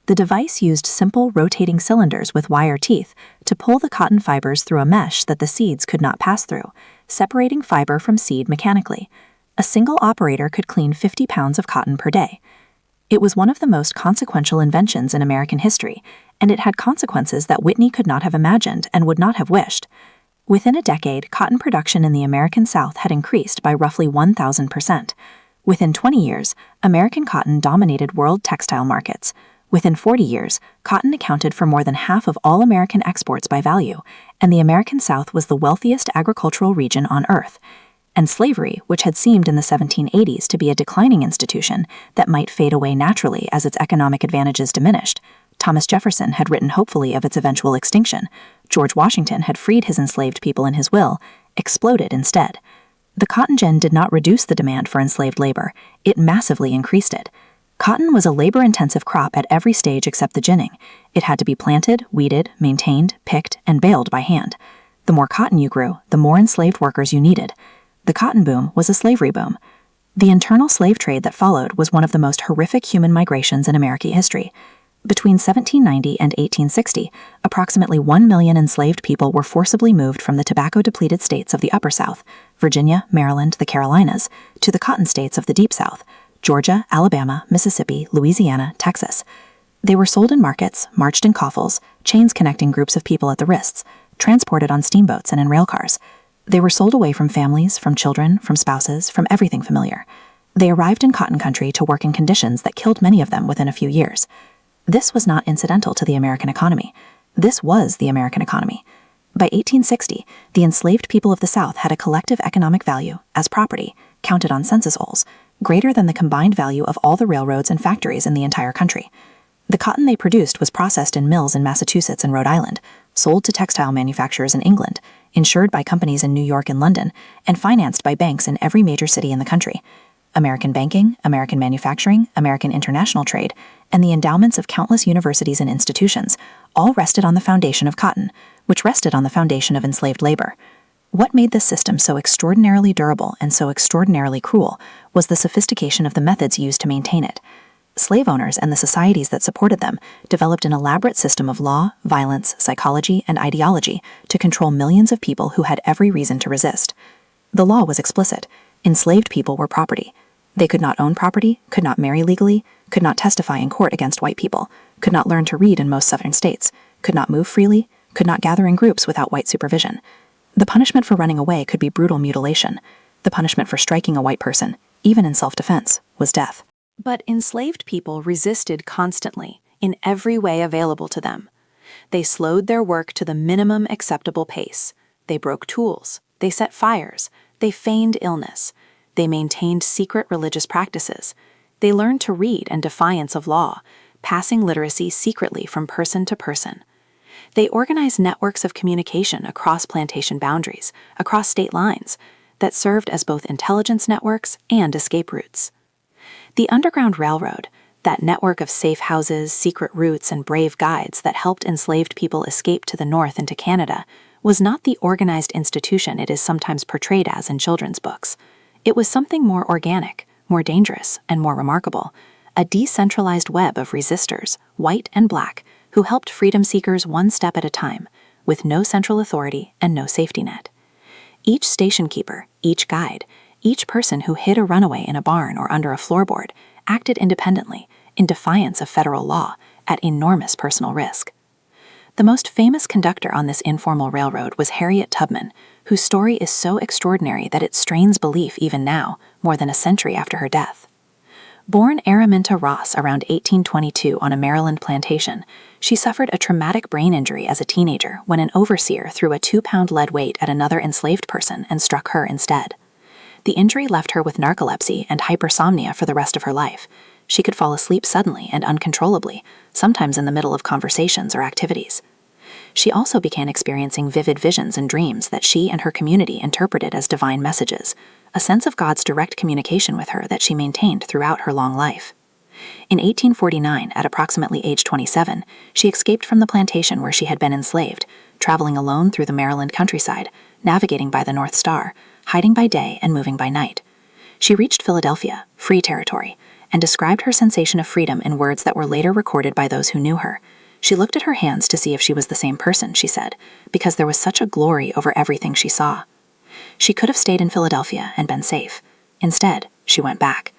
The device used simple rotating cylinders with wire teeth to pull the cotton fibers through a mesh that the seeds could not pass through, separating fiber from seed mechanically. A single operator could clean 50 pounds of cotton per day. It was one of the most consequential inventions in American history, and it had consequences that Whitney could not have imagined and would not have wished. Within a decade, cotton production in the American South had increased by roughly 1,000%. Within 20 years, American cotton dominated world textile markets. Within 40 years, cotton accounted for more than half of all American exports by value, and the American South was the wealthiest agricultural region on earth. And slavery, which had seemed in the 1780s to be a declining institution that might fade away naturally as its economic advantages diminished. Thomas Jefferson had written hopefully of its eventual extinction. George Washington had freed his enslaved people in his will, exploded instead. The cotton gin did not reduce the demand for enslaved labor, it massively increased it. Cotton was a labor-intensive crop at every stage except the ginning. It had to be planted, weeded, maintained, picked, and baled by hand. The more cotton you grew, the more enslaved workers you needed. The cotton boom was a slavery boom. The internal slave trade that followed was one of the most horrific human migrations in American history. Between 1790 and 1860, approximately 1 million enslaved people were forcibly moved from the tobacco-depleted states of the Upper South, Virginia, Maryland, the Carolinas, to the cotton states of the Deep South, Georgia, Alabama, Mississippi, Louisiana, Texas. They were sold in markets, marched in coffles, chains connecting groups of people at the wrists, transported on steamboats and in railcars. They were sold away from families, from children, from spouses, from everything familiar. They arrived in cotton country to work in conditions that killed many of them within a few years. This was not incidental to the American economy. This was the American economy. By 1860, the enslaved people of the South had a collective economic value, as property, counted on census rolls, greater than the combined value of all the railroads and factories in the entire country. The cotton they produced was processed in mills in Massachusetts and Rhode Island, sold to textile manufacturers in England, insured by companies in New York and London, and financed by banks in every major city in the country. American banking, American manufacturing, American international trade, and the endowments of countless universities and institutions all rested on the foundation of cotton, which rested on the foundation of enslaved labor. What made this system so extraordinarily durable and so extraordinarily cruel was the sophistication of the methods used to maintain it. Slave owners and the societies that supported them developed an elaborate system of law, violence, psychology, and ideology to control millions of people who had every reason to resist. The law was explicit. Enslaved people were property. They could not own property, could not marry legally, could not testify in court against white people, could not learn to read in most southern states, could not move freely, could not gather in groups without white supervision. The punishment for running away could be brutal mutilation. The punishment for striking a white person, even in self-defense, was death. But enslaved people resisted constantly, in every way available to them. They slowed their work to the minimum acceptable pace. They broke tools. They set fires. They feigned illness. They maintained secret religious practices. They learned to read in defiance of law, passing literacy secretly from person to person. They organized networks of communication across plantation boundaries, across state lines, that served as both intelligence networks and escape routes. The Underground Railroad, that network of safe houses, secret routes, and brave guides that helped enslaved people escape to the north and to Canada, was not the organized institution it is sometimes portrayed as in children's books. It was something more organic, more dangerous, and more remarkable, a decentralized web of resistors, white and black, who helped freedom seekers one step at a time, with no central authority and no safety net. Each station keeper, each guide, each person who hid a runaway in a barn or under a floorboard acted independently, in defiance of federal law, at enormous personal risk. The most famous conductor on this informal railroad was Harriet Tubman, whose story is so extraordinary that it strains belief even now, more than a century after her death. Born Araminta Ross around 1822 on a Maryland plantation, she suffered a traumatic brain injury as a teenager when an overseer threw a 2-pound lead weight at another enslaved person and struck her instead. The injury left her with narcolepsy and hypersomnia for the rest of her life. She could fall asleep suddenly and uncontrollably, sometimes in the middle of conversations or activities. She also began experiencing vivid visions and dreams that she and her community interpreted as divine messages, a sense of God's direct communication with her that she maintained throughout her long life. In 1849, at approximately age 27, she escaped from the plantation where she had been enslaved, traveling alone through the Maryland countryside, navigating by the North Star, hiding by day and moving by night. She reached Philadelphia, free territory, and described her sensation of freedom in words that were later recorded by those who knew her. She looked at her hands to see if she was the same person, she said, because there was such a glory over everything she saw. She could have stayed in Philadelphia and been safe. Instead, she went back.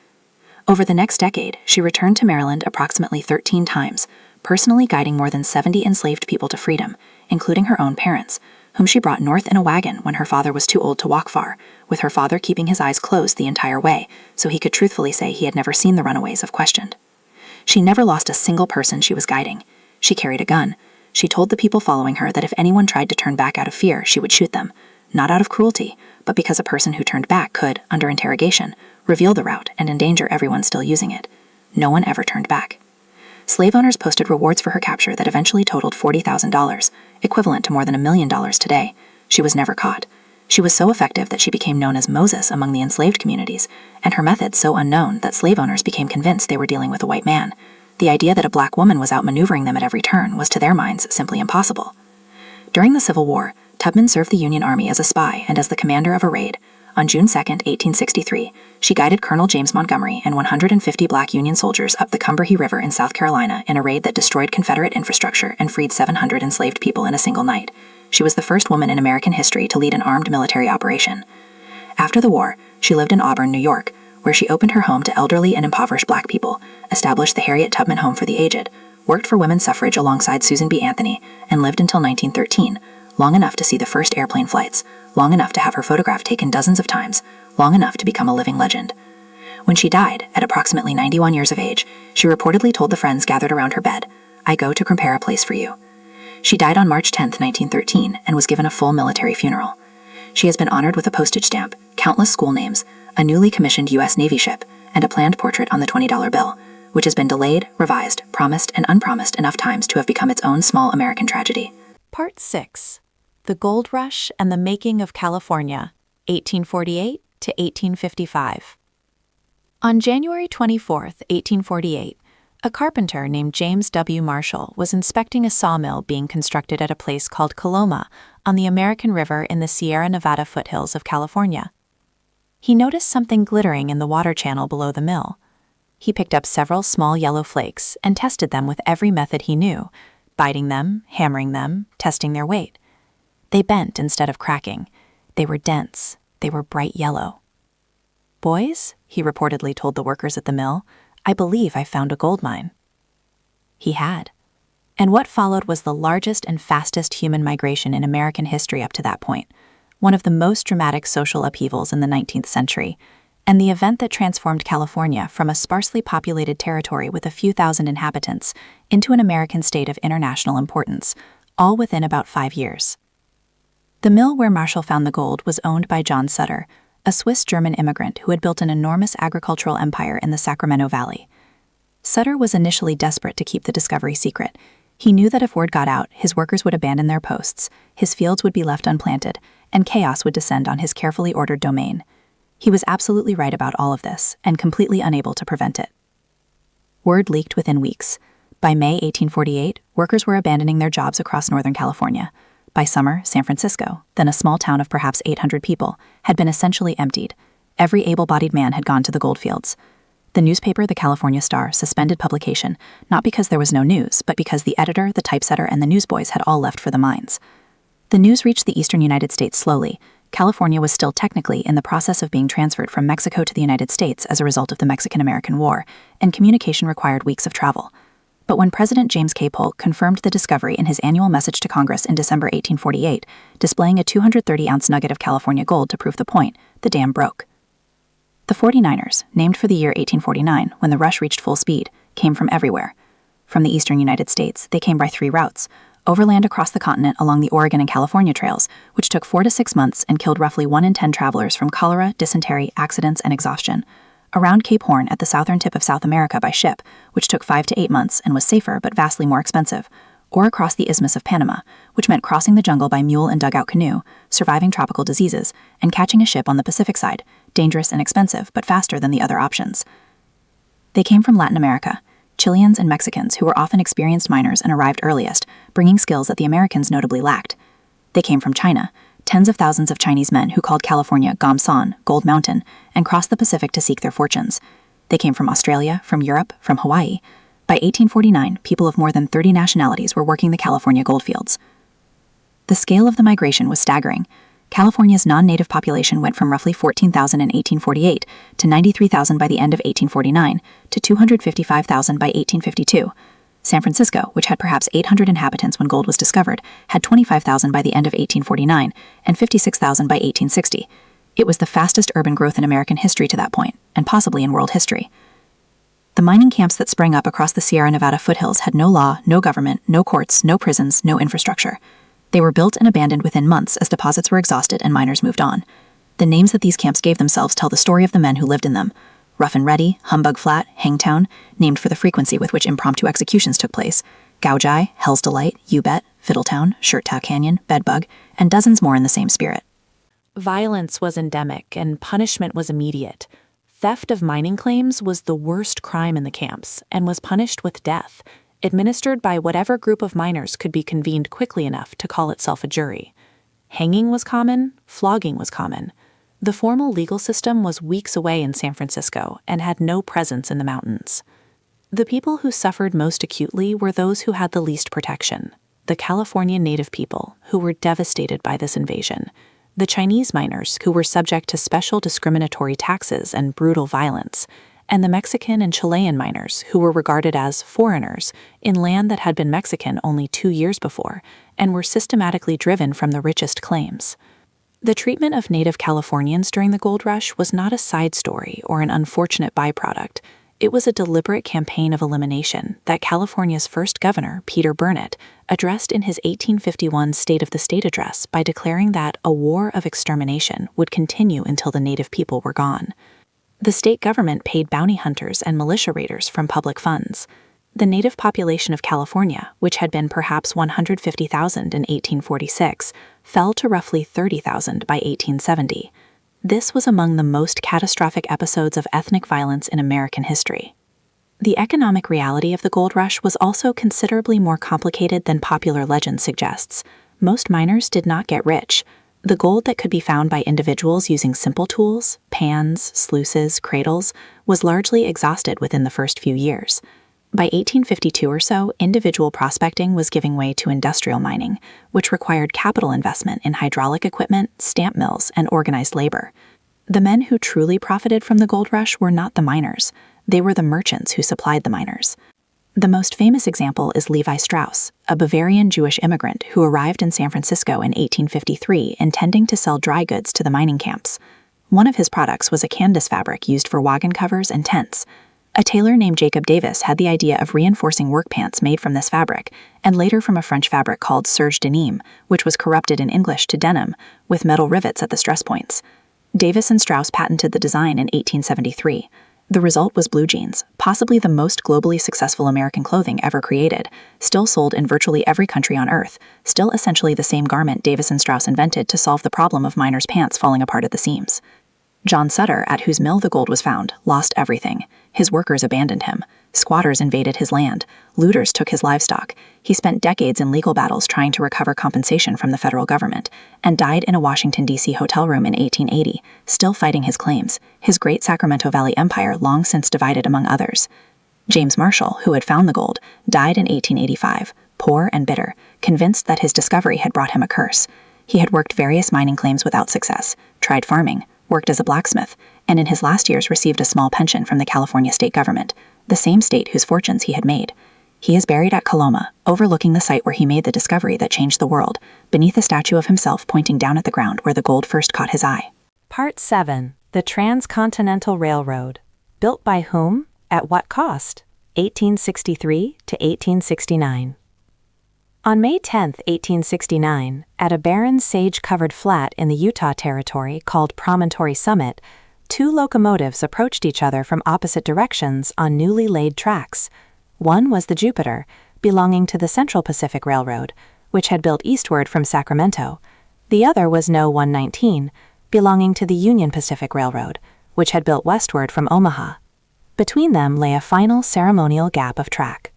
Over the next decade, she returned to Maryland approximately 13 times, personally guiding more than 70 enslaved people to freedom, including her own parents, whom she brought north in a wagon when her father was too old to walk far, with her father keeping his eyes closed the entire way, so he could truthfully say he had never seen the runaways if questioned. She never lost a single person she was guiding. She carried a gun. She told the people following her that if anyone tried to turn back out of fear, she would shoot them, not out of cruelty, but because a person who turned back could, under interrogation, reveal the route and endanger everyone still using it. No one ever turned back. Slave owners posted rewards for her capture that eventually totaled $40,000, equivalent to more than $1 million today. She was never caught. She was so effective that she became known as Moses among the enslaved communities, and her methods so unknown that slave owners became convinced they were dealing with a white man. The idea that a black woman was outmaneuvering them at every turn was to their minds simply impossible. During the Civil War, Tubman served the Union Army as a spy and as the commander of a raid. On June 2, 1863, she guided Colonel James Montgomery and 150 black Union soldiers up the Combahee River in South Carolina in a raid that destroyed Confederate infrastructure and freed 700 enslaved people in a single night. She was the first woman in American history to lead an armed military operation. After the war, she lived in Auburn, New York, where she opened her home to elderly and impoverished black people, established the Harriet Tubman Home for the Aged, worked for women's suffrage alongside Susan B. Anthony, and lived until 1913, long enough to see the first airplane flights, long enough to have her photograph taken dozens of times, long enough to become a living legend. When she died, at approximately 91 years of age, she reportedly told the friends gathered around her bed, "I go to prepare a place for you." She died on March 10, 1913, and was given a full military funeral. She has been honored with a postage stamp, countless school names, a newly commissioned U.S. Navy ship, and a planned portrait on the $20 bill, which has been delayed, revised, promised, and unpromised enough times to have become its own small American tragedy. Part 6. The Gold Rush and the Making of California, 1848 to 1855. On January 24, 1848, a carpenter named James W. Marshall was inspecting a sawmill being constructed at a place called Coloma on the American River in the Sierra Nevada foothills of California. He noticed something glittering in the water channel below the mill. He picked up several small yellow flakes and tested them with every method he knew, biting them, hammering them, testing their weight. They bent instead of cracking. They were dense. They were bright yellow. "Boys," he reportedly told the workers at the mill, "I believe I found a gold mine." He had. And what followed was the largest and fastest human migration in American history up to that point, one of the most dramatic social upheavals in the 19th century, and the event that transformed California from a sparsely populated territory with a few thousand inhabitants into an American state of international importance, all within about 5 years. The mill where Marshall found the gold was owned by John Sutter, a Swiss-German immigrant who had built an enormous agricultural empire in the Sacramento Valley. Sutter was initially desperate to keep the discovery secret. He knew that if word got out, his workers would abandon their posts, his fields would be left unplanted, and chaos would descend on his carefully ordered domain. He was absolutely right about all of this, and completely unable to prevent it. Word leaked within weeks. By May 1848, workers were abandoning their jobs across Northern California. By summer, San Francisco, then a small town of perhaps 800 people, had been essentially emptied. Every able-bodied man had gone to the goldfields. The newspaper, the California Star, suspended publication, not because there was no news, but because the editor, the typesetter, and the newsboys had all left for the mines. The news reached the eastern United States slowly. California was still technically in the process of being transferred from Mexico to the United States as a result of the Mexican-American War, and communication required weeks of travel. But when President James K. Polk confirmed the discovery in his annual message to Congress in December 1848, displaying a 230-ounce nugget of California gold to prove the point, the dam broke. The 49ers, named for the year 1849, when the rush reached full speed, came from everywhere. From the eastern United States, they came by 3 routes: overland across the continent along the Oregon and California trails, which took 4 to 6 months and killed roughly 1 in 10 travelers from cholera, dysentery, accidents, and exhaustion; around Cape Horn at the southern tip of South America by ship, which took 5 to 8 months and was safer but vastly more expensive; or across the Isthmus of Panama, which meant crossing the jungle by mule and dugout canoe, surviving tropical diseases, and catching a ship on the Pacific side, dangerous and expensive, but faster than the other options. They came from Latin America, Chileans and Mexicans who were often experienced miners and arrived earliest, bringing skills that the Americans notably lacked. They came from China, tens of thousands of Chinese men who called California Gomsan, Gold Mountain, and crossed the Pacific to seek their fortunes. They came from Australia, from Europe, from Hawaii. By 1849, people of more than 30 nationalities were working the California goldfields. The scale of the migration was staggering. California's non-native population went from roughly 14,000 in 1848 to 93,000 by the end of 1849 to 255,000 by 1852. San Francisco, which had perhaps 800 inhabitants when gold was discovered, had 25,000 by the end of 1849 and 56,000 by 1860. It was the fastest urban growth in American history to that point, and possibly in world history. The mining camps that sprang up across the Sierra Nevada foothills had no law, no government, no courts, no prisons, no infrastructure. They were built and abandoned within months as deposits were exhausted and miners moved on. The names that these camps gave themselves tell the story of the men who lived in them. Rough and Ready, Humbug Flat, Hangtown, named for the frequency with which impromptu executions took place, Gougei, Hell's Delight, You Bet, Fiddletown, Shirttail Canyon, Bedbug, and dozens more in the same spirit. Violence was endemic and punishment was immediate. Theft of mining claims was the worst crime in the camps and was punished with death, administered by whatever group of miners could be convened quickly enough to call itself a jury. Hanging was common, flogging was common. The formal legal system was weeks away in San Francisco and had no presence in the mountains. The people who suffered most acutely were those who had the least protection: the California native people, who were devastated by this invasion; the Chinese miners, who were subject to special discriminatory taxes and brutal violence; and the Mexican and Chilean miners, who were regarded as foreigners in land that had been Mexican only 2 years before and were systematically driven from the richest claims. The treatment of native Californians during the gold rush was not a side story or an unfortunate byproduct. It was a deliberate campaign of elimination that California's first governor, Peter Burnett, addressed in his 1851 State of the State address by declaring that a war of extermination would continue until the native people were gone. The state government paid bounty hunters and militia raiders from public funds. The native population of California, which had been perhaps 150,000 in 1846, fell to roughly 30,000 by 1870. This was among the most catastrophic episodes of ethnic violence in American history. The economic reality of the gold rush was also considerably more complicated than popular legend suggests. Most miners did not get rich. The gold that could be found by individuals using simple tools, pans, sluices, cradles, was largely exhausted within the first few years. By 1852 or so, individual prospecting was giving way to industrial mining, which required capital investment in hydraulic equipment, stamp mills, and organized labor. The men who truly profited from the gold rush were not the miners. They were the merchants who supplied the miners. The most famous example is Levi Strauss, a Bavarian Jewish immigrant who arrived in San Francisco in 1853 intending to sell dry goods to the mining camps. One of his products was a canvas fabric used for wagon covers and tents. A tailor named Jacob Davis had the idea of reinforcing work pants made from this fabric, and later from a French fabric called serge denim, which was corrupted in English to denim, with metal rivets at the stress points. Davis and Strauss patented the design in 1873. The result was blue jeans, possibly the most globally successful American clothing ever created, still sold in virtually every country on Earth, still essentially the same garment Davis and Strauss invented to solve the problem of miners' pants falling apart at the seams. John Sutter, at whose mill the gold was found, lost everything. His workers abandoned him. Squatters invaded his land. Looters took his livestock. He spent decades in legal battles trying to recover compensation from the federal government, and died in a Washington, D.C. hotel room in 1880, still fighting his claims, his great Sacramento Valley empire long since divided among others. James Marshall, who had found the gold, died in 1885, poor and bitter, convinced that his discovery had brought him a curse. He had worked various mining claims without success, tried farming, worked as a blacksmith, and in his last years received a small pension from the California state government, the same state whose fortunes he had made. He is buried at Coloma, overlooking the site where he made the discovery that changed the world, beneath a statue of himself pointing down at the ground where the gold first caught his eye. Part 7. The Transcontinental Railroad. Built by whom? At what cost? 1863 to 1869. On May 10, 1869, at a barren sage-covered flat in the Utah Territory called Promontory Summit, two locomotives approached each other from opposite directions on newly laid tracks. One was the Jupiter, belonging to the Central Pacific Railroad, which had built eastward from Sacramento. The other was No. 119, belonging to the Union Pacific Railroad, which had built westward from Omaha. Between them lay a final ceremonial gap of track.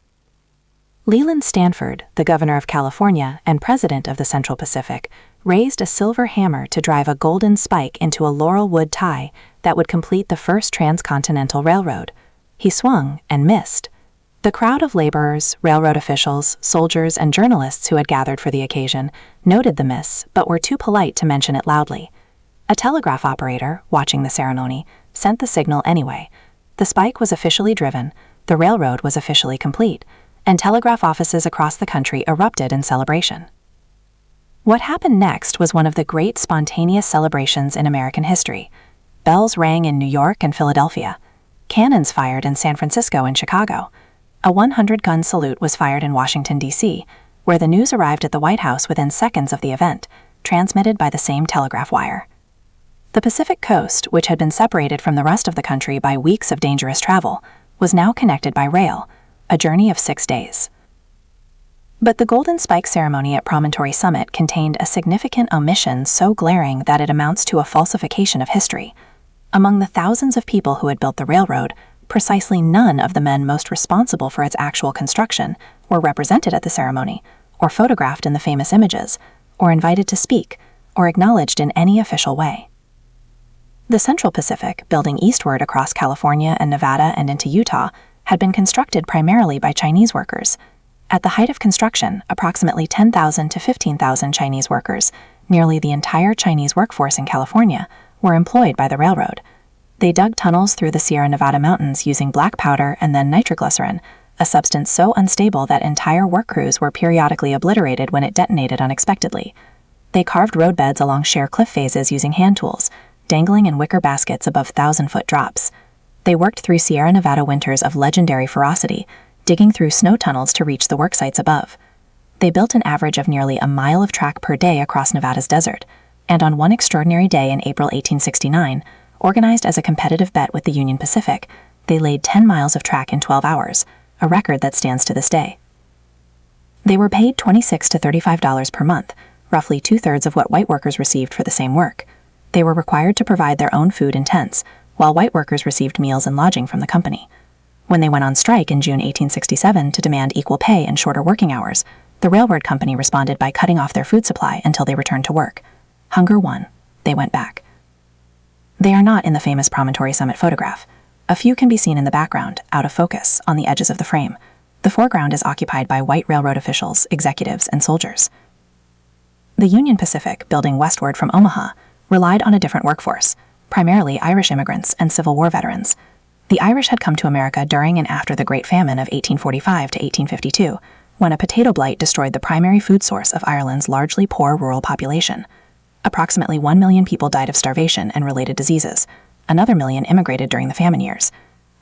Leland Stanford, the governor of California and president of the Central Pacific, raised a silver hammer to drive a golden spike into a laurel wood tie that would complete the first transcontinental railroad. He swung and missed. The crowd of laborers, railroad officials, soldiers, and journalists who had gathered for the occasion noted the miss but were too polite to mention it loudly. A telegraph operator, watching the ceremony, sent the signal anyway. The spike was officially driven, the railroad was officially complete, and telegraph offices across the country erupted in celebration. What happened next was one of the great spontaneous celebrations in American history. Bells rang in New York and Philadelphia. Cannons fired in San Francisco and Chicago. A 100-gun salute was fired in Washington, D.C., where the news arrived at the White House within seconds of the event, transmitted by the same telegraph wire. The Pacific Coast, which had been separated from the rest of the country by weeks of dangerous travel, was now connected by rail, a journey of 6 days. But the Golden Spike ceremony at Promontory Summit contained a significant omission so glaring that it amounts to a falsification of history. Among the thousands of people who had built the railroad, precisely none of the men most responsible for its actual construction were represented at the ceremony, or photographed in the famous images, or invited to speak, or acknowledged in any official way. The Central Pacific, building eastward across California and Nevada and into Utah, had been constructed primarily by Chinese workers. At the height of construction, approximately 10,000 to 15,000 Chinese workers, nearly the entire Chinese workforce in California, were employed by the railroad. They dug tunnels through the Sierra Nevada mountains using black powder and then nitroglycerin, a substance so unstable that entire work crews were periodically obliterated when it detonated unexpectedly. They carved roadbeds along sheer cliff faces using hand tools, dangling in wicker baskets above 1,000-foot drops. They worked through Sierra Nevada winters of legendary ferocity, digging through snow tunnels to reach the work sites above. They built an average of nearly a mile of track per day across Nevada's desert, and on one extraordinary day in April 1869, organized as a competitive bet with the Union Pacific, they laid 10 miles of track in 12 hours, a record that stands to this day. They were paid $26 to $35 per month, roughly two-thirds of what white workers received for the same work. They were required to provide their own food and tents, while white workers received meals and lodging from the company. When they went on strike in June 1867 to demand equal pay and shorter working hours, the railroad company responded by cutting off their food supply until they returned to work. Hunger won. They went back. They are not in the famous Promontory Summit photograph. A few can be seen in the background, out of focus, on the edges of the frame. The foreground is occupied by white railroad officials, executives, and soldiers. The Union Pacific, building westward from Omaha, relied on a different workforce, primarily Irish immigrants and Civil War veterans. The Irish had come to America during and after the Great Famine of 1845 to 1852, when a potato blight destroyed the primary food source of Ireland's largely poor rural population. Approximately 1 million people died of starvation and related diseases. Another million immigrated during the famine years.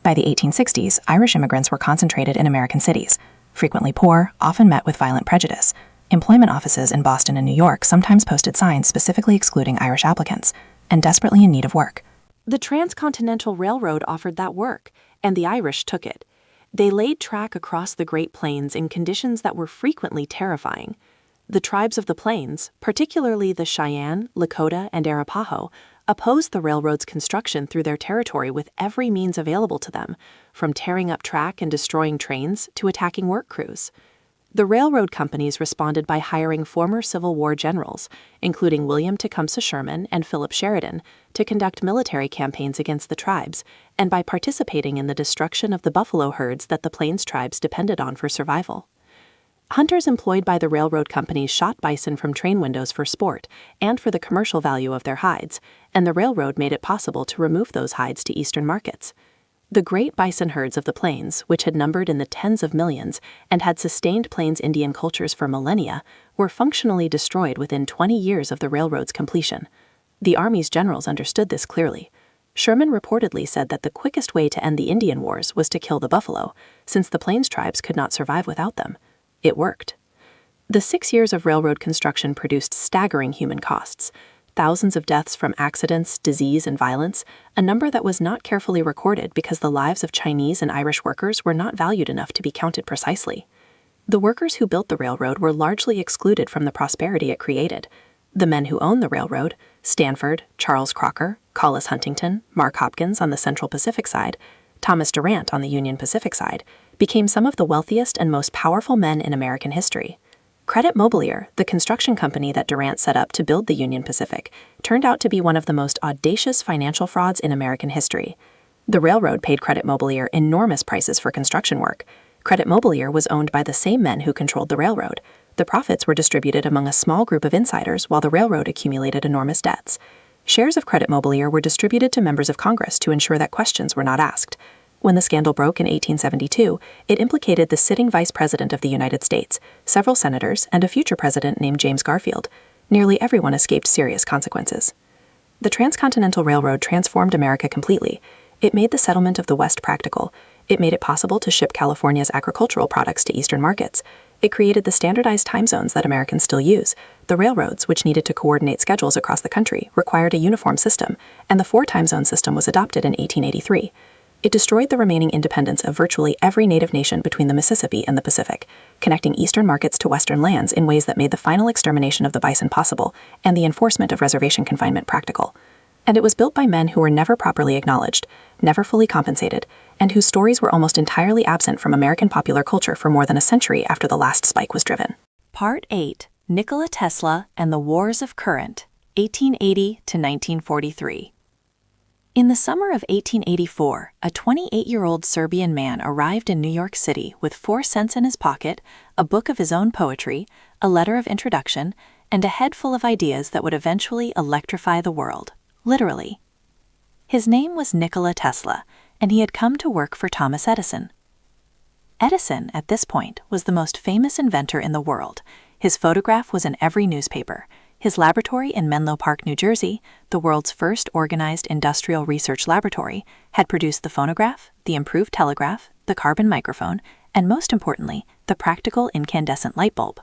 By the 1860s, Irish immigrants were concentrated in American cities, frequently poor, often met with violent prejudice. Employment offices in Boston and New York sometimes posted signs specifically excluding Irish applicants, and desperately in need of work. The Transcontinental Railroad offered that work, and the Irish took it. They laid track across the Great Plains in conditions that were frequently terrifying. The tribes of the plains, particularly the Cheyenne, Lakota, and Arapaho, opposed the railroad's construction through their territory with every means available to them, from tearing up track and destroying trains to attacking work crews. The railroad companies responded by hiring former Civil War generals, including William Tecumseh Sherman and Philip Sheridan, to conduct military campaigns against the tribes, and by participating in the destruction of the buffalo herds that the Plains tribes depended on for survival. Hunters employed by the railroad companies shot bison from train windows for sport and for the commercial value of their hides, and the railroad made it possible to remove those hides to eastern markets. The great bison herds of the plains, which had numbered in the tens of millions and had sustained Plains Indian cultures for millennia, were functionally destroyed within 20 years of the railroad's completion. The Army's generals understood this clearly. Sherman reportedly said that the quickest way to end the Indian Wars was to kill the buffalo, since the Plains tribes could not survive without them. It worked. The 6 years of railroad construction produced staggering human costs. Thousands of deaths from accidents, disease, and violence, a number that was not carefully recorded because the lives of Chinese and Irish workers were not valued enough to be counted precisely. The workers who built the railroad were largely excluded from the prosperity it created. The men who owned the railroad, Stanford, Charles Crocker, Collis Huntington, Mark Hopkins on the Central Pacific side, Thomas Durant on the Union Pacific side, became some of the wealthiest and most powerful men in American history. Credit Mobilier, the construction company that Durant set up to build the Union Pacific, turned out to be one of the most audacious financial frauds in American history. The railroad paid Credit Mobilier enormous prices for construction work. Credit Mobilier was owned by the same men who controlled the railroad. The profits were distributed among a small group of insiders while the railroad accumulated enormous debts. Shares of Credit Mobilier were distributed to members of Congress to ensure that questions were not asked. When the scandal broke in 1872, it implicated the sitting Vice President of the United States, several senators, and a future president named James Garfield. Nearly everyone escaped serious consequences. The Transcontinental Railroad transformed America completely. It made the settlement of the West practical. It made it possible to ship California's agricultural products to eastern markets. It created the standardized time zones that Americans still use. The railroads, which needed to coordinate schedules across the country, required a uniform system, and the 4-time zone system was adopted in 1883. It destroyed the remaining independence of virtually every native nation between the Mississippi and the Pacific, connecting eastern markets to western lands in ways that made the final extermination of the bison possible and the enforcement of reservation confinement practical. And it was built by men who were never properly acknowledged, never fully compensated, and whose stories were almost entirely absent from American popular culture for more than a century after the last spike was driven. Part 8. Nikola Tesla and the Wars of Current, 1880 to 1943. In the summer of 1884, a 28-year-old Serbian man arrived in New York City with 4 cents in his pocket, a book of his own poetry, a letter of introduction, and a head full of ideas that would eventually electrify the world, literally. His name was Nikola Tesla, and he had come to work for Thomas Edison. Edison, at this point, was the most famous inventor in the world. His photograph was in every newspaper. His laboratory in Menlo Park, New Jersey, the world's first organized industrial research laboratory, had produced the phonograph, the improved telegraph, the carbon microphone, and most importantly, the practical incandescent light bulb.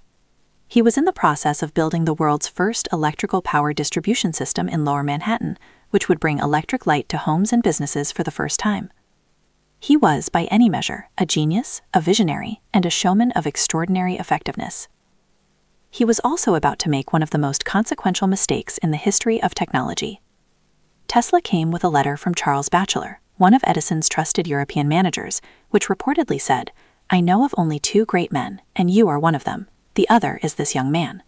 He was in the process of building the world's first electrical power distribution system in Lower Manhattan, which would bring electric light to homes and businesses for the first time. He was, by any measure, a genius, a visionary, and a showman of extraordinary effectiveness. He was also about to make one of the most consequential mistakes in the history of technology. Tesla came with a letter from Charles Batchelor, one of Edison's trusted European managers, which reportedly said, "I know of only 2 great men, and you are one of them. The other is this young man."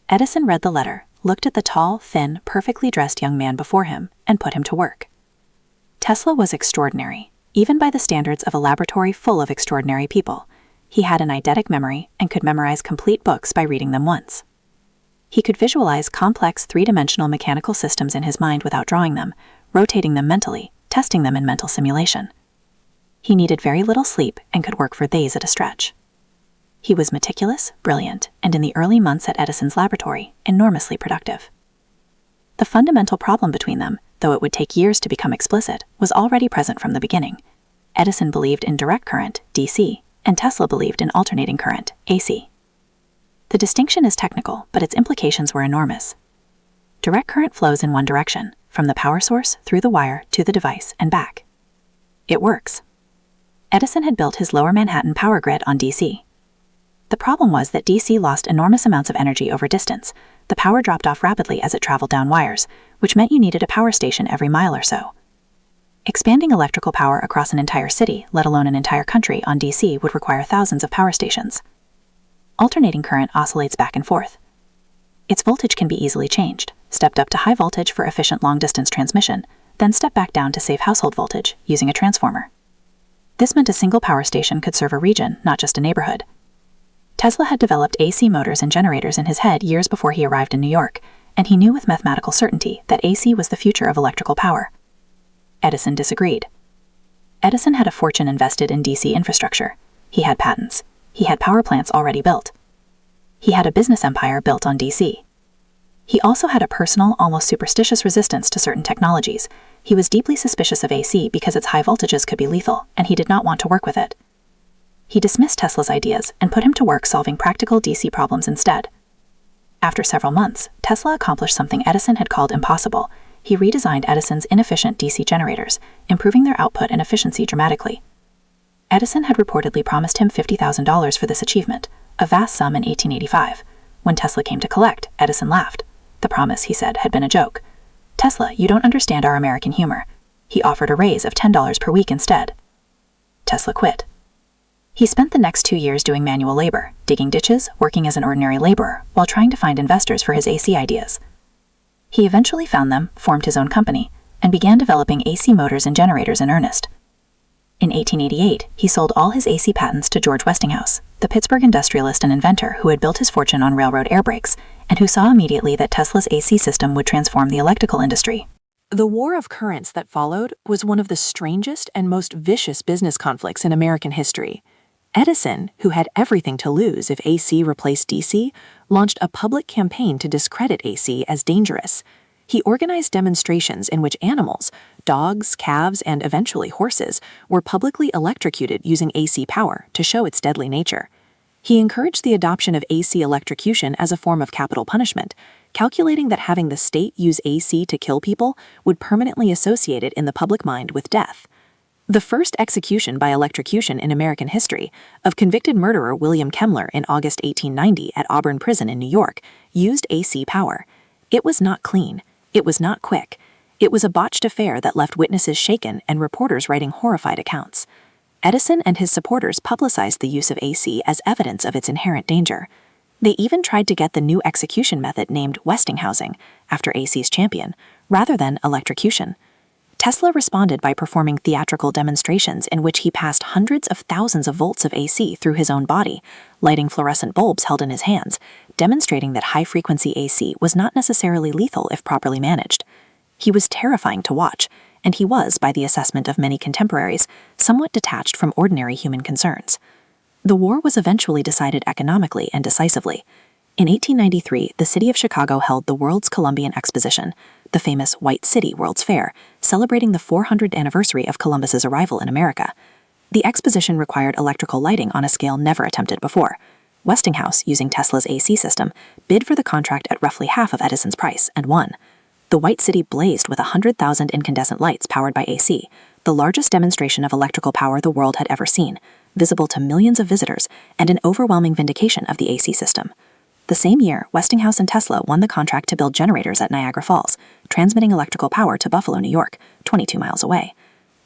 Edison read the letter, looked at the tall, thin, perfectly dressed young man before him, and put him to work. Tesla was extraordinary, even by the standards of a laboratory full of extraordinary people. He had an eidetic memory and could memorize complete books by reading them once. He could visualize complex 3-dimensional mechanical systems in his mind without drawing them, rotating them mentally, testing them in mental simulation. He needed very little sleep and could work for days at a stretch. He was meticulous, brilliant, and in the early months at Edison's laboratory, enormously productive. The fundamental problem between them, though it would take years to become explicit, was already present from the beginning. Edison believed in direct current, DC, and Tesla believed in alternating current, AC. The distinction is technical, but its implications were enormous. Direct current flows in one direction, from the power source through the wire to the device and back. It works. Edison had built his Lower Manhattan power grid on DC. The problem was that DC lost enormous amounts of energy over distance. The power dropped off rapidly as it traveled down wires, which meant you needed a power station every mile or so. Expanding electrical power across an entire city, let alone an entire country, on DC would require thousands of power stations. Alternating current oscillates back and forth. Its voltage can be easily changed, stepped up to high voltage for efficient long-distance transmission, then stepped back down to save household voltage using a transformer. This meant a single power station could serve a region, not just a neighborhood. Tesla had developed AC motors and generators in his head years before he arrived in New York, and he knew with mathematical certainty that AC was the future of electrical power. Edison disagreed. Edison had a fortune invested in DC infrastructure. He had patents. He had power plants already built. He had a business empire built on DC. He also had a personal, almost superstitious resistance to certain technologies. He was deeply suspicious of AC because its high voltages could be lethal, and he did not want to work with it. He dismissed Tesla's ideas and put him to work solving practical DC problems instead. After several months, Tesla accomplished something Edison had called impossible. He redesigned Edison's inefficient DC generators, improving their output and efficiency dramatically. Edison had reportedly promised him $50,000 for this achievement, a vast sum in 1885. When Tesla came to collect, Edison laughed. The promise, he said, had been a joke. "Tesla, you don't understand our American humor." He offered a raise of $10 per week instead. Tesla quit. He spent the next 2 years doing manual labor, digging ditches, working as an ordinary laborer, while trying to find investors for his AC ideas. He eventually found them, formed his own company, and began developing AC motors and generators in earnest. In 1888, he sold all his AC patents to George Westinghouse, the Pittsburgh industrialist and inventor who had built his fortune on railroad air brakes, and who saw immediately that Tesla's AC system would transform the electrical industry. The war of currents that followed was one of the strangest and most vicious business conflicts in American history. Edison, who had everything to lose if AC replaced DC, launched a public campaign to discredit AC as dangerous. He organized demonstrations in which animals, dogs, calves, and eventually horses, were publicly electrocuted using AC power to show its deadly nature. He encouraged the adoption of AC electrocution as a form of capital punishment, calculating that having the state use AC to kill people would permanently associate it in the public mind with death. The first execution by electrocution in American history, of convicted murderer William Kemmler in August 1890 at Auburn Prison in New York, used AC power. It was not clean. It was not quick. It was a botched affair that left witnesses shaken and reporters writing horrified accounts. Edison and his supporters publicized the use of AC as evidence of its inherent danger. They even tried to get the new execution method named Westinghousing, after AC's champion, rather than electrocution. Tesla responded by performing theatrical demonstrations in which he passed hundreds of thousands of volts of AC through his own body, lighting fluorescent bulbs held in his hands, demonstrating that high-frequency AC was not necessarily lethal if properly managed. He was terrifying to watch, and he was, by the assessment of many contemporaries, somewhat detached from ordinary human concerns. The war was eventually decided economically and decisively. In 1893, the city of Chicago held the World's Columbian Exposition, the famous White City World's Fair, celebrating the 400th anniversary of Columbus's arrival in America. The exposition required electrical lighting on a scale never attempted before. Westinghouse, using Tesla's AC system, bid for the contract at roughly half of Edison's price and won. The White City blazed with 100,000 incandescent lights powered by AC, the largest demonstration of electrical power the world had ever seen, visible to millions of visitors, and an overwhelming vindication of the AC system. The same year, Westinghouse and Tesla won the contract to build generators at Niagara Falls, transmitting electrical power to Buffalo, New York, 22 miles away.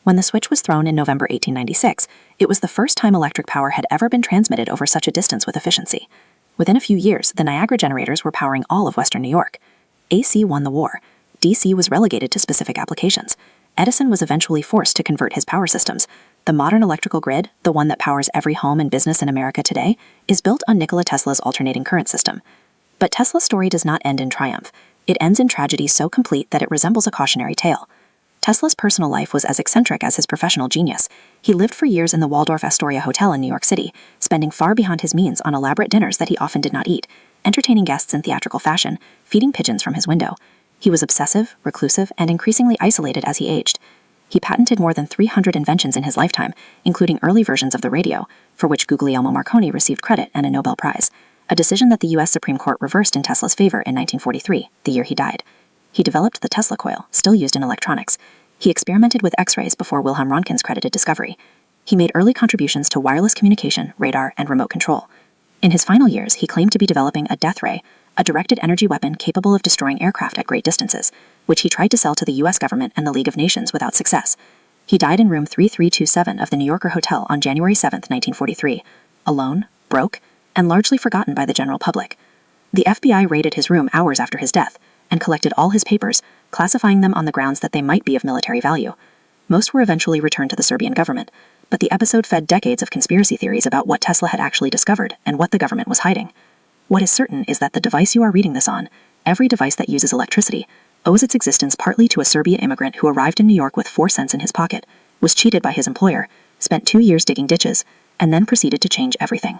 When the switch was thrown in November 1896, it was the first time electric power had ever been transmitted over such a distance with efficiency. Within a few years, the Niagara generators were powering all of western New York. AC won the war. DC was relegated to specific applications. Edison was eventually forced to convert his power systems. The modern electrical grid, the one that powers every home and business in America today, is built on Nikola Tesla's alternating current system. But Tesla's story does not end in triumph. It ends in tragedy so complete that it resembles a cautionary tale. Tesla's personal life was as eccentric as his professional genius. He lived for years in the Waldorf Astoria Hotel in New York City, spending far beyond his means on elaborate dinners that he often did not eat, entertaining guests in theatrical fashion, feeding pigeons from his window. He was obsessive, reclusive, and increasingly isolated as he aged. He patented more than 300 inventions in his lifetime, including early versions of the radio, for which Guglielmo Marconi received credit and a Nobel Prize, a decision that the U.S. Supreme Court reversed in Tesla's favor in 1943, the year he died. He developed the Tesla coil, still used in electronics. He experimented with X-rays before Wilhelm Röntgen's credited discovery. He made early contributions to wireless communication, radar, and remote control. In his final years, he claimed to be developing a death ray, a directed energy weapon capable of destroying aircraft at great distances, which he tried to sell to the U.S. government and the League of Nations without success. He died in room 3327 of the New Yorker Hotel on January 7, 1943, alone, broke, and largely forgotten by the general public. The FBI raided his room hours after his death and collected all his papers, classifying them on the grounds that they might be of military value. Most were eventually returned to the Serbian government, but the episode fed decades of conspiracy theories about what Tesla had actually discovered and what the government was hiding. What is certain is that the device you are reading this on, every device that uses electricity, owes its existence partly to a Serbian immigrant who arrived in New York with 4 cents in his pocket, was cheated by his employer, spent 2 years digging ditches, and then proceeded to change everything.